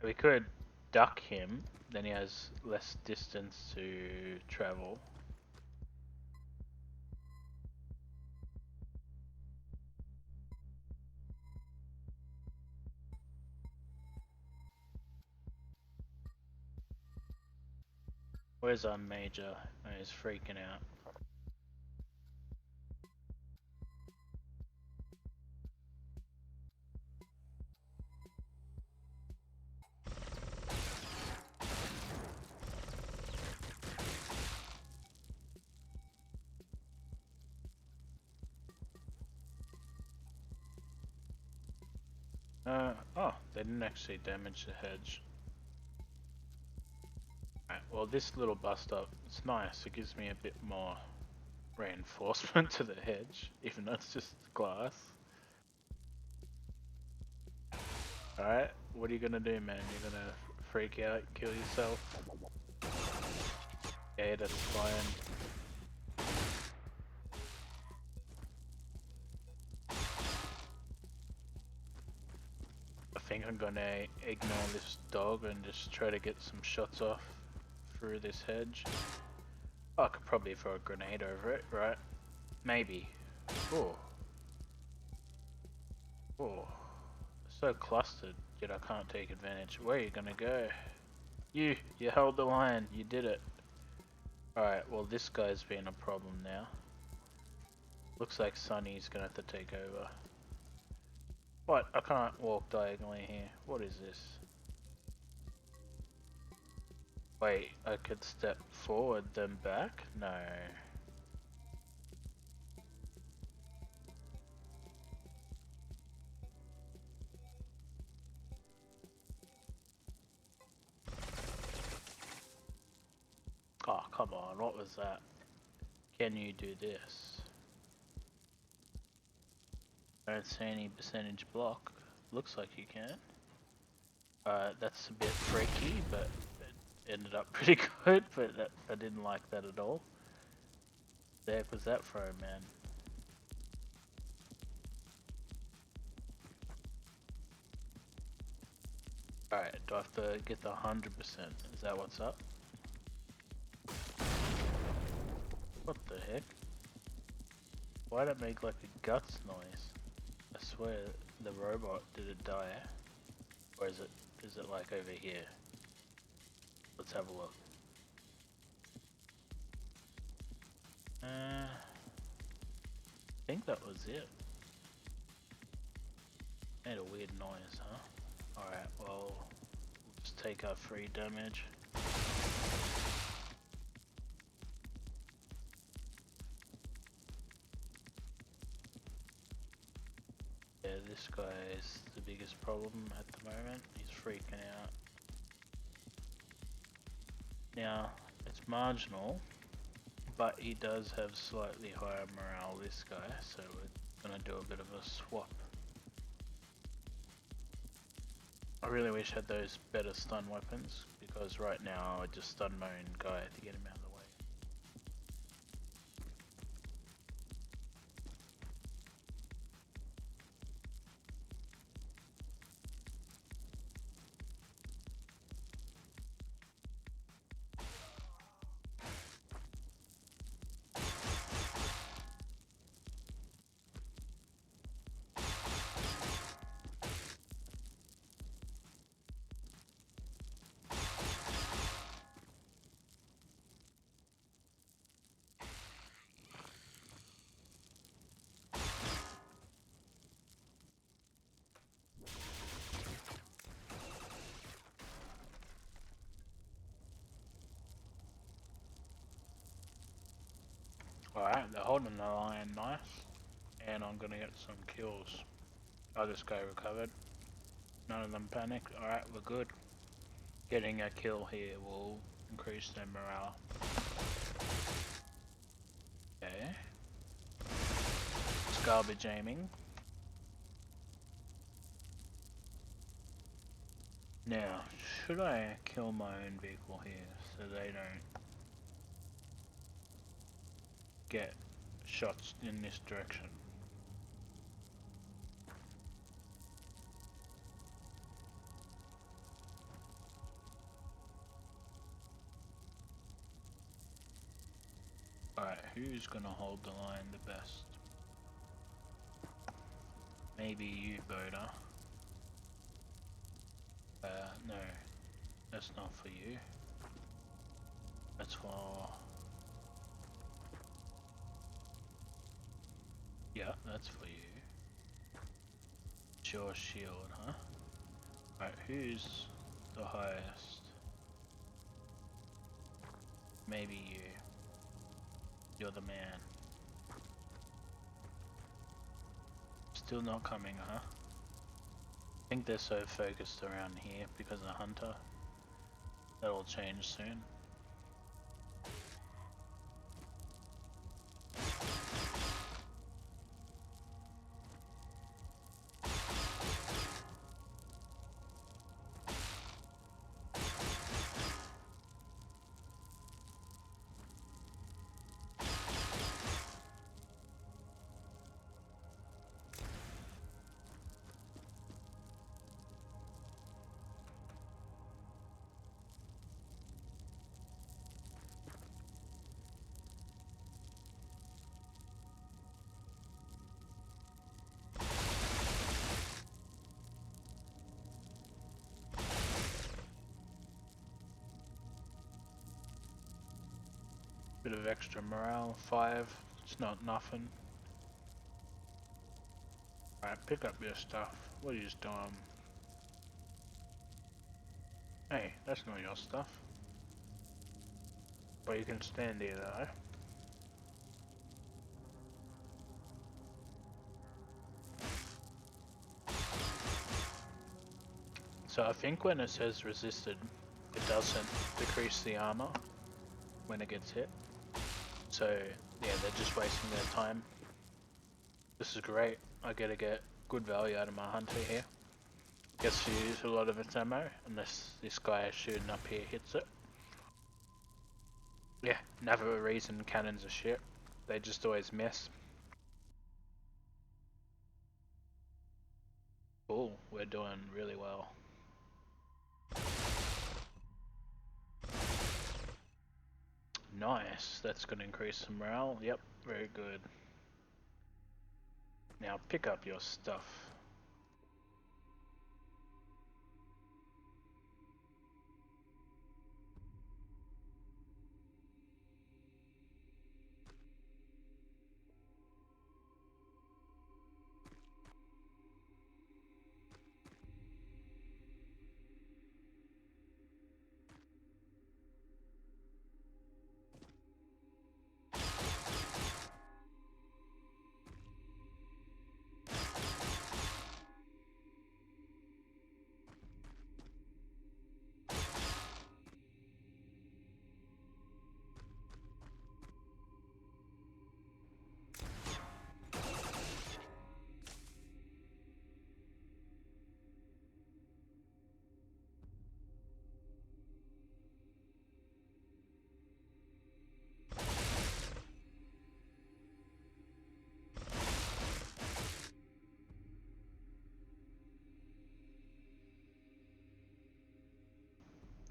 We could duck him, then he has less distance to travel. Where's our major? Oh, he's freaking out. Oh, they didn't actually damage the hedge. Alright, well this little bus stop, it's nice, it gives me a bit more reinforcement to the hedge, even though it's just glass. Alright, what are you gonna do, man? You're gonna freak out, kill yourself? Okay, that's fine. I think I'm gonna ignore this dog and just try to get some shots off through this hedge. Oh, I could probably throw a grenade over it, right? Maybe. Oh. Oh. So clustered, yet I can't take advantage. Where are you gonna go? You held the line, you did it. Alright, well this guy's been a problem now. Looks like Sunny's gonna have to take over. What? I can't walk diagonally here. What is this? Wait, I could step forward then back? No. Oh, come on, what was that? Can you do this? I don't see any percentage block. Looks like you can. That's a bit freaky, but it ended up pretty good, but I didn't like that at all. The heck was that throw, man? Alright, do I have to get the 100%? Is that what's up? What the heck? Why'd it make like a guts noise? I swear, the robot, did it die? Or is it like over here? Let's have a look. I think that was it. Made a weird noise, huh? Alright, well, we'll just take our free damage. Yeah, this guy is the biggest problem at the moment. He's freaking out. Now, it's marginal, but he does have slightly higher morale, this guy, so we're gonna do a bit of a swap. I really wish I had those better stun weapons, because right now I just stun my own guy to get him out of the way. Alright, they're holding the line nice. And I'm gonna get some kills. Oh, this guy recovered. None of them panicked. Alright, we're good. Getting a kill here will increase their morale. Okay. It's garbage aiming. Now, should I kill my own vehicle here so they don't get shots in this direction? Alright, who's gonna hold the line the best? Maybe you, Boda. No, that's not for you. That's for... Yeah, that's for you. It's your shield, huh? Alright, who's the highest? Maybe you. You're the man. Still not coming, huh? I think they're so focused around here because of the hunter. That'll change soon. Bit of extra morale, 5, it's not nothing. Alright, pick up your stuff. What are you doing? Hey, that's not your stuff. But you can stand here though. So I think when it says resisted, it doesn't decrease the armor when it gets hit. So yeah, they're just wasting their time. This is great. I get to get good value out of my hunter here. Gets to use a lot of its ammo, unless this guy shooting up here hits it. Yeah, never a reason cannons are shit. They just always miss. Cool, we're doing really well. Nice, that's going to increase some morale. Yep, very good. Now pick up your stuff.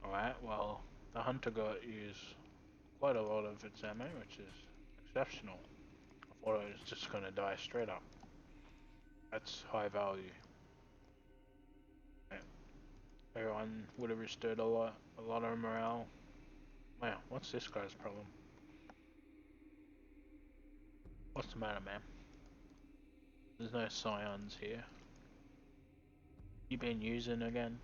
Alright, well, the hunter got used quite a lot of its ammo, which is exceptional. I thought it was just gonna die straight up. That's high value. Yeah. Everyone would have restored a lot of morale. Wow, what's this guy's problem? What's the matter, man? There's no scions here. You been using again?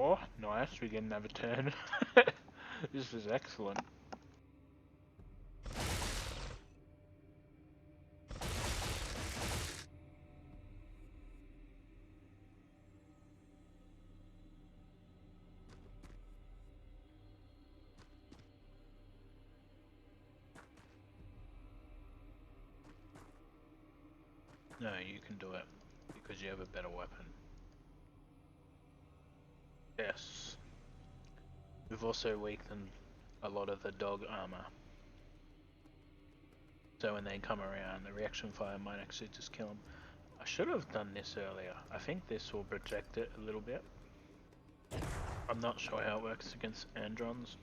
Oh, nice, we get another turn. This is excellent. No, you can do it, because you have a better weapon. Yes. We've also weakened a lot of the dog armor. So when they come around, the reaction fire might actually just kill them. I should have done this earlier. I think this will project it a little bit. I'm not sure how it works against androns.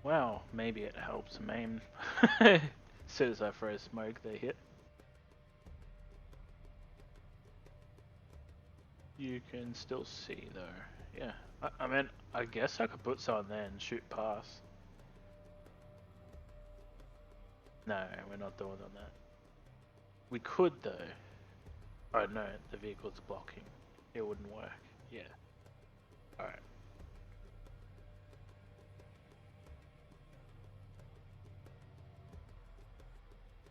Well, maybe it helps maim. As soon as I throw smoke, they hit. You can still see though. Yeah. I mean, I guess I could put someone there and shoot past. No, we're not doing that. We could though. Oh no, the vehicle's blocking. It wouldn't work. Yeah. Alright.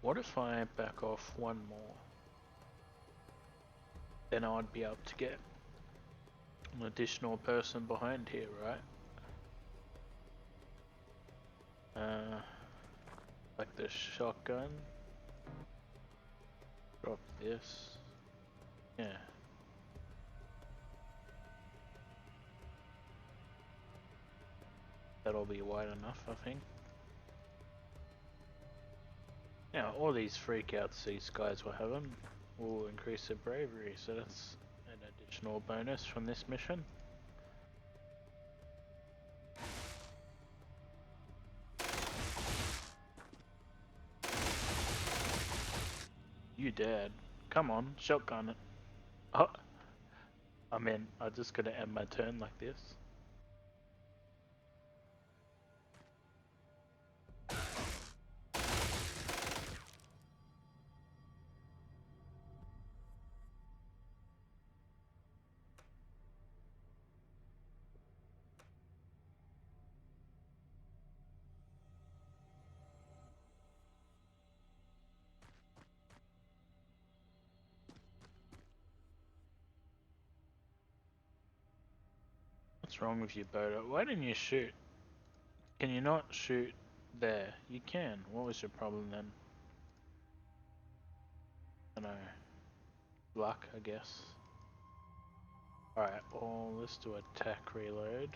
What if I back off one more? Then I'd be able to get an additional person behind here, right? Like the shotgun. Drop this. Yeah. That'll be wide enough, I think. Now, all these freakouts these guys were having will increase their bravery, so that's an additional bonus from this mission. You dead. Come on, shotgun it. Oh, I mean, I'm just gonna end my turn like this. What's wrong with you, Bodo? Why didn't you shoot? Can you not shoot there? You can. What was your problem then? I don't know. Luck, I guess. Alright, well, let's do attack reload.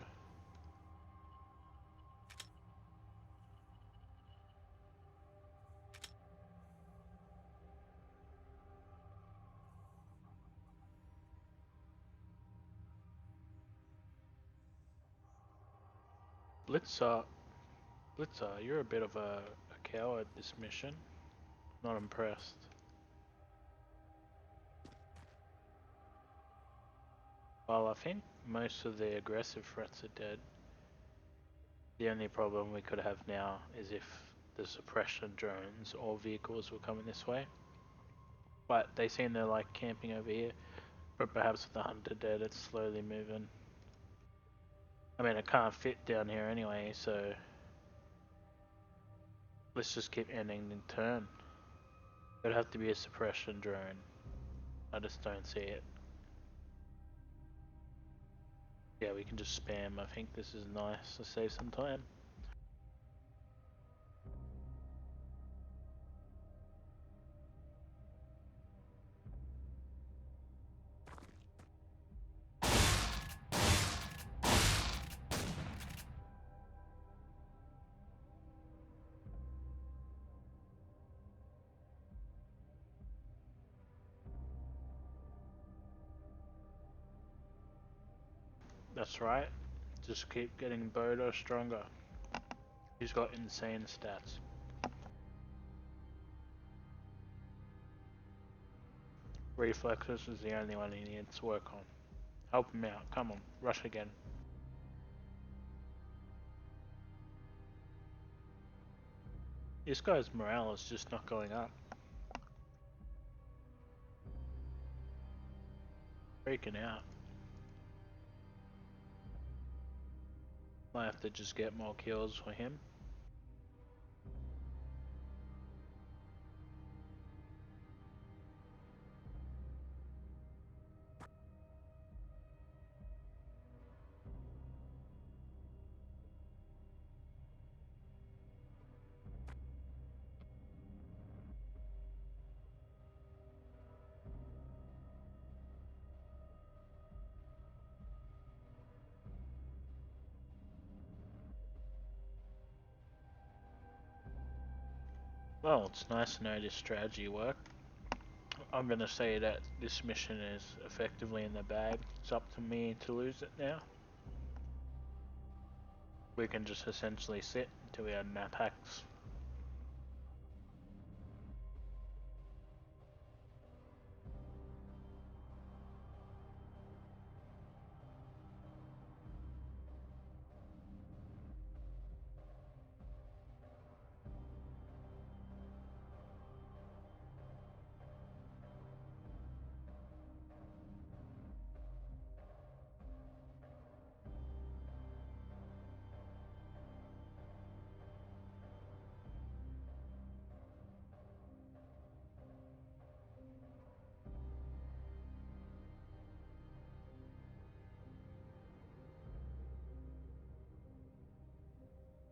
Blitzer, you're a bit of a coward this mission. Not impressed. Well, I think most of the aggressive threats are dead. The only problem we could have now is if the suppression drones or vehicles were coming this way. But they seem to like camping over here. But perhaps with the hunter dead, it's slowly moving. I mean, it can't fit down here anyway, so let's just keep ending the turn. It'd have to be a suppression drone. I just don't see it. Yeah, we can just spam. I think this is nice to save some time. That's right. Just keep getting Bodo stronger. He's got insane stats. Reflexes is the only one he needs to work on. Help him out. Come on, rush again. This guy's morale is just not going up. Freaking out. Might have to just get more kills for him. Well, it's nice to know this strategy worked. I'm gonna say that this mission is effectively in the bag. It's up to me to lose it now. We can just essentially sit until we have map hacks.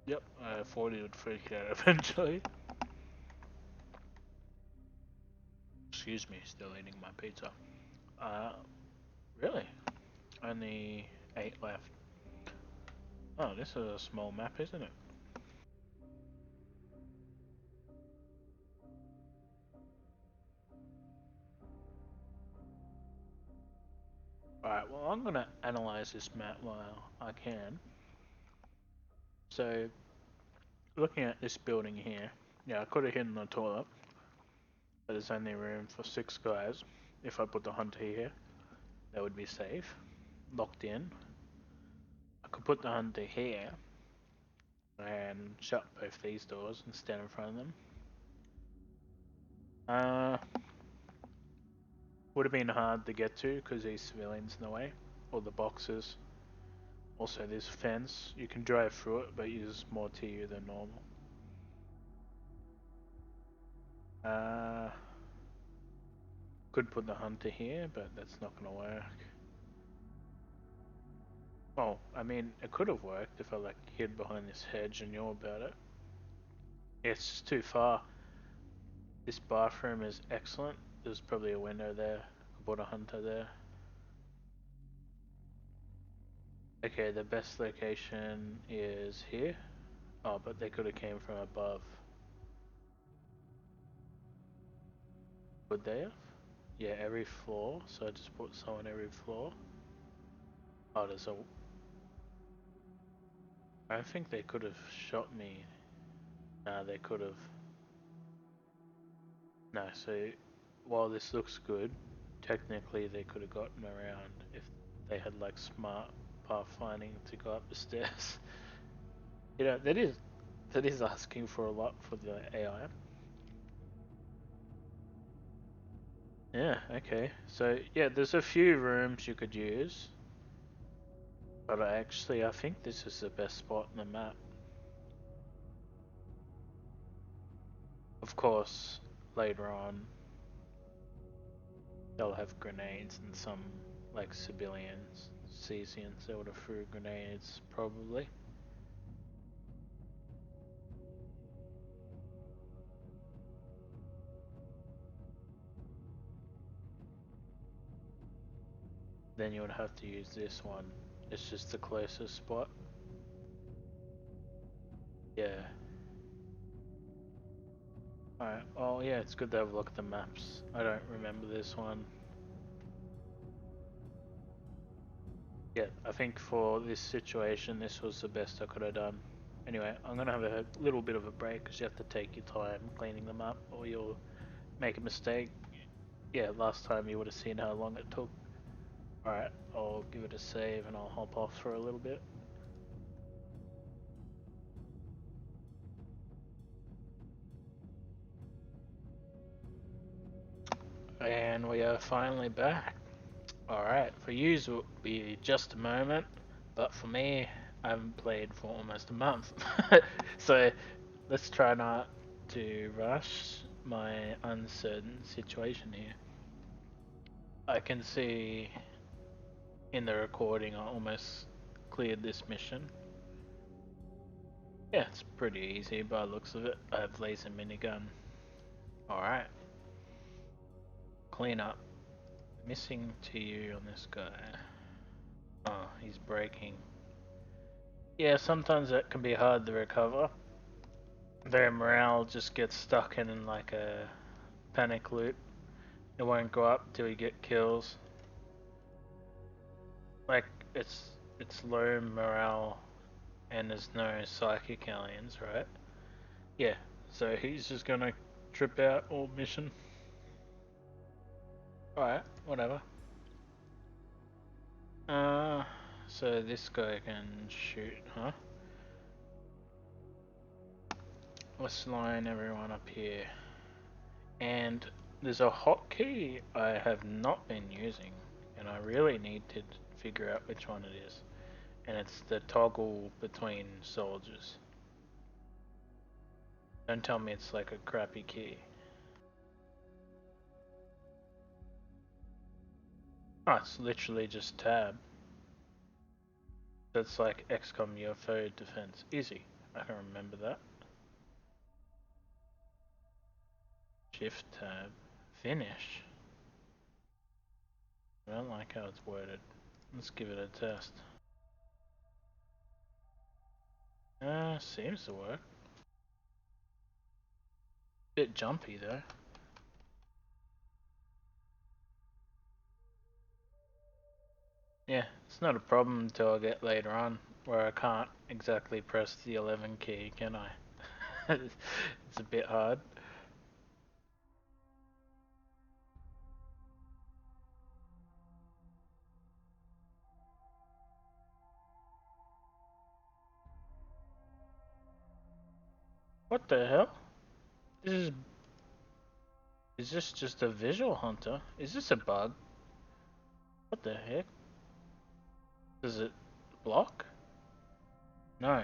Yep, I thought he would freak out eventually. Excuse me, still eating my pizza. Really? Only 8 left. Oh, this is a small map, isn't it? Alright, well I'm gonna analyze this map while I can. So, looking at this building here, yeah, I could have hidden the toilet, but there's only room for 6 guys. If I put the hunter here, that would be safe. Locked in. I could put the hunter here and shut both these doors and stand in front of them. Would have been hard to get to because these civilians in the way, or the boxes. Also, this fence, you can drive through it, but uses more TU than normal. Could put the hunter here, but that's not gonna work. Well, I mean, it could have worked if I like hid behind this hedge and knew about it. It's just too far. This bathroom is excellent. There's probably a window there. I put a hunter there. Okay, the best location is here. Oh, but they could have came from above. Would they have? Yeah, every floor. So I just put someone every floor. Oh, there's a... I think they could have shot me. Nah, they could have... No, so while this looks good, technically they could have gotten around if they had like smart pathfinding to go up the stairs. You know, that is asking for a lot for the AI. Yeah, okay. So yeah, there's a few rooms you could use. But I think this is the best spot in the map. Of course, later on, they'll have grenades and some, like, civilians, Cesians, they would have threw grenades, probably. Then you would have to use this one. It's just the closest spot. Yeah. Alright, well, yeah, it's good to have a look at the maps. I don't remember this one. Yeah, I think for this situation, this was the best I could have done. Anyway, I'm gonna have a little bit of a break because you have to take your time cleaning them up or you'll make a mistake. Yeah, last time you would have seen how long it took. Alright, I'll give it a save and I'll hop off for a little bit. And we are finally back. Alright, for you it will be just a moment, but for me, I haven't played for almost a month. So let's try not to rush my uncertain situation here. I can see in the recording I almost cleared this mission. Yeah, it's pretty easy by the looks of it. I have laser minigun. Alright. Clean up. Missing to you on this guy. Oh, he's breaking. Yeah, sometimes that can be hard to recover. Their morale just gets stuck in like a panic loop. It won't go up till you get kills. Like it's low morale and there's no psychic aliens, right? Yeah, so he's just gonna trip out all mission. Alright, whatever. So this guy can shoot, huh? Let's line everyone up here. And there's a hotkey I have not been using, and I really need to figure out which one it is. And it's the toggle between soldiers. Don't tell me it's like a crappy key. Oh, it's literally just tab. That's like XCOM UFO defense. Easy. I can remember that. Shift tab. Finish. I don't like how it's worded. Let's give it a test. Seems to work. Bit jumpy though. Yeah, it's not a problem until I get later on, where I can't exactly press the 11 key, can I? It's a bit hard. What the hell? This is this just a visual hunter? Is this a bug? What the heck? Does it block? No.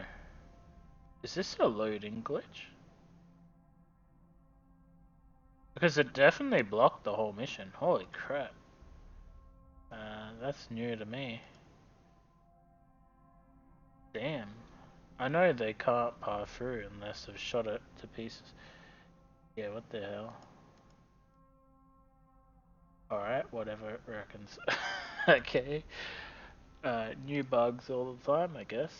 Is this a loading glitch? Because it definitely blocked the whole mission. Holy crap. That's new to me. Damn. I know they can't power through unless they've shot it to pieces. Yeah, what the hell? Alright, whatever it reckons. Okay. New bugs all the time, I guess.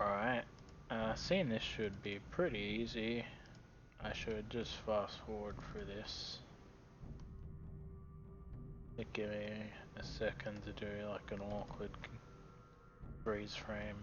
Alright. Seeing this should be pretty easy. I should just fast forward through this. Give me a second to do like an awkward freeze frame.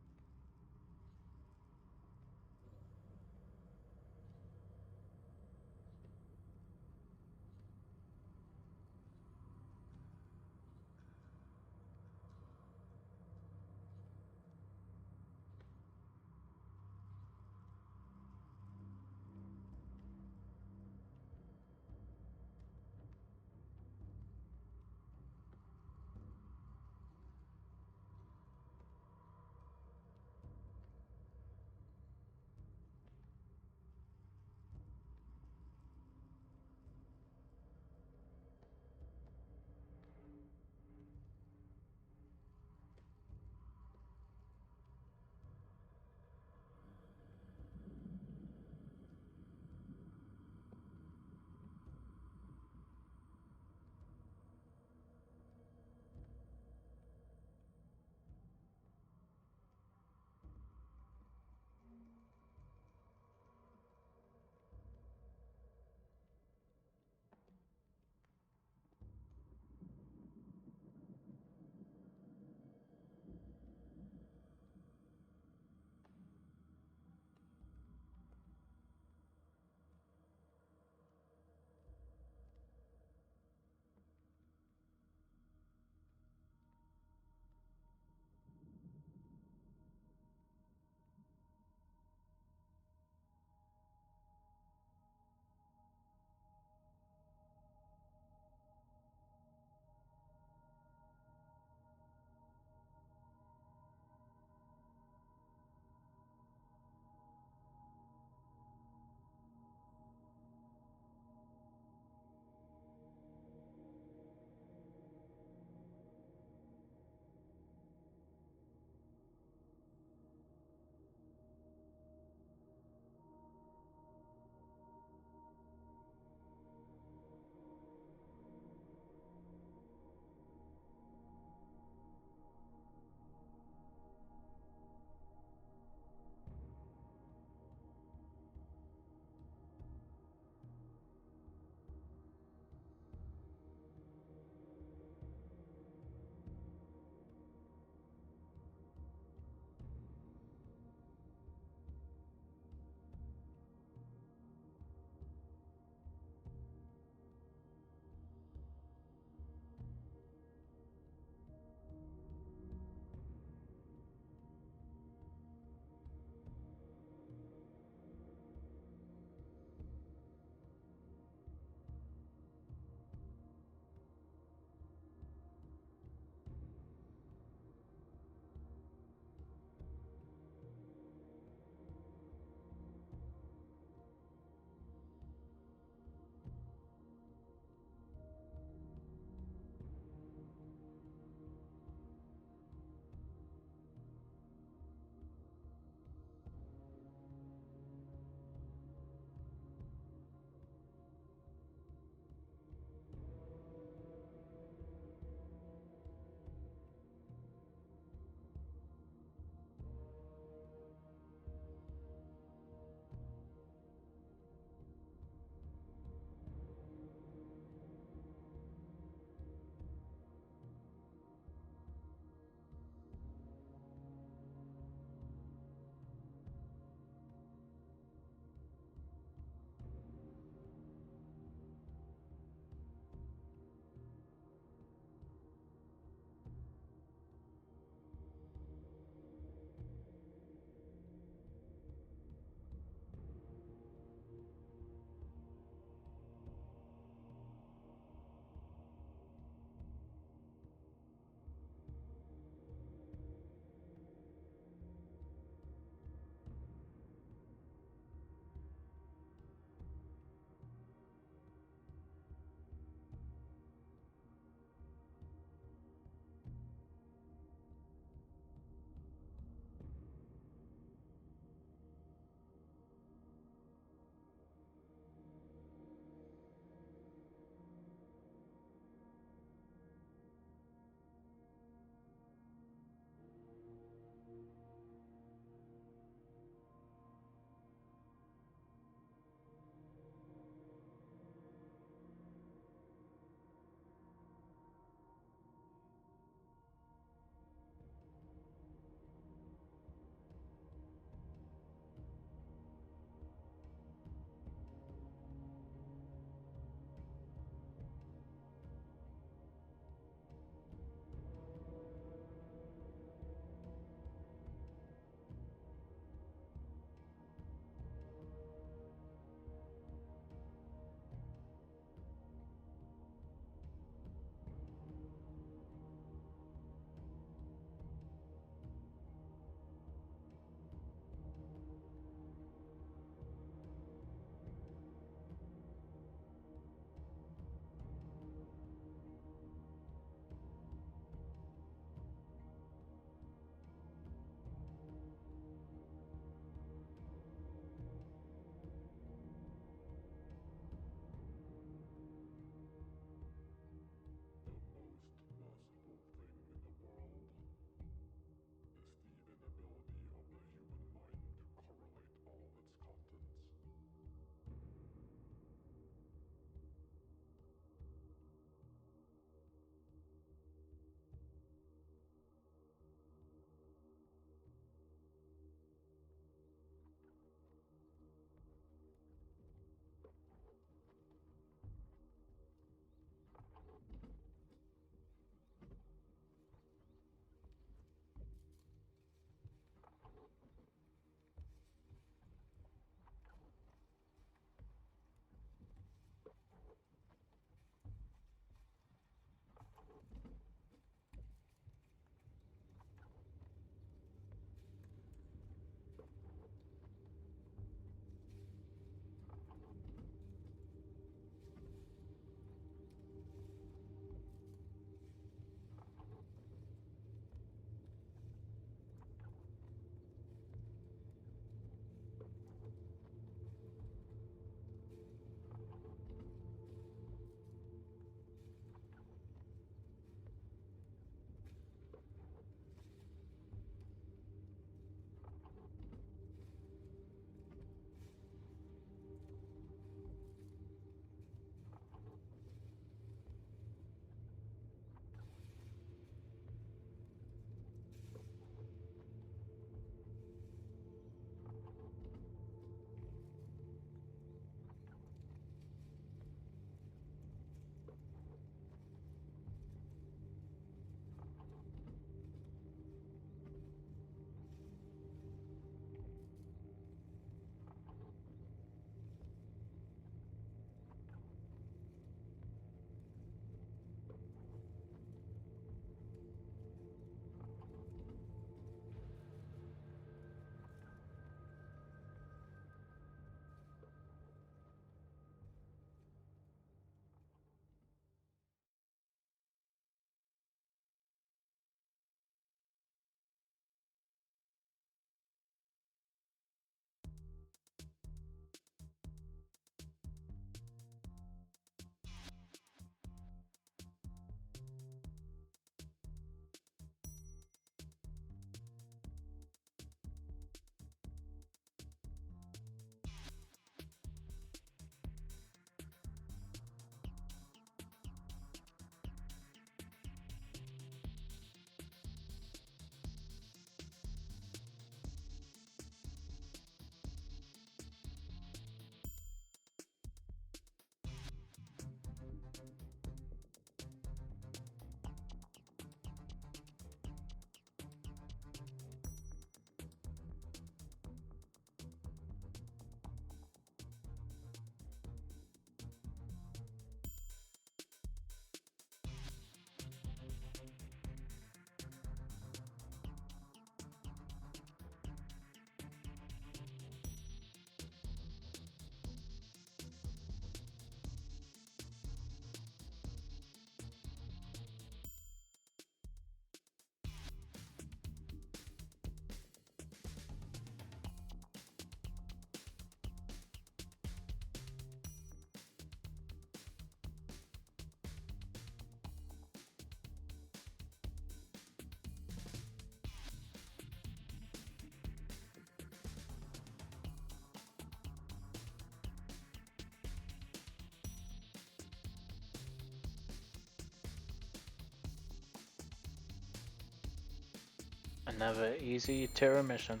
Another easy terror mission.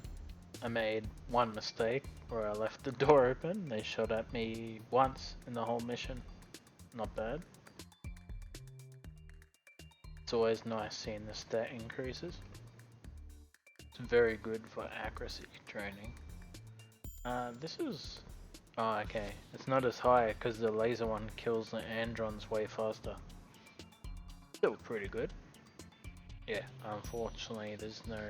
I made one mistake where I left the door open. They shot at me once in the whole mission. Not bad. It's always nice seeing the stat increases. It's very good for accuracy training. This is... Oh, okay. It's not as high because the laser one kills the androns way faster. Still pretty good. Yeah, unfortunately there's no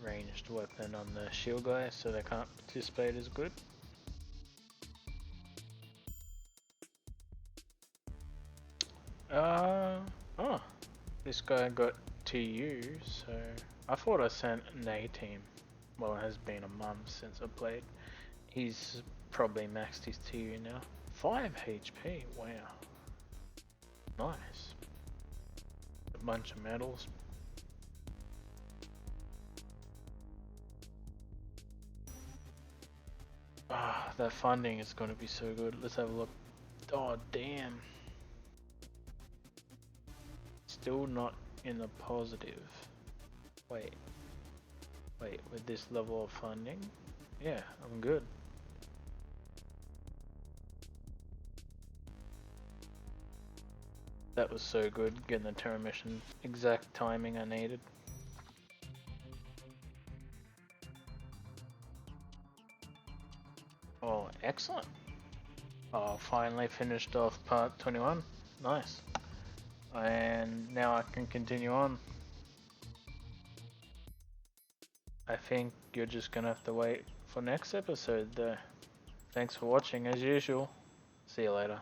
ranged weapon on the shield guy, so they can't participate as good. Oh, this guy got TU, so I thought I sent an A team. Well, it has been a month since I played. He's probably maxed his TU now. 5 HP, wow. Nice. A bunch of medals. Ah, that funding is going to be so good. Let's have a look. Oh, damn. Still not in the positive. Wait, with this level of funding? Yeah, I'm good. That was so good, getting the terror mission exact timing I needed. Oh, excellent. Oh, finally finished off part 21. Nice. And now I can continue on. I think you're just gonna have to wait for next episode though. Thanks for watching as usual. See you later.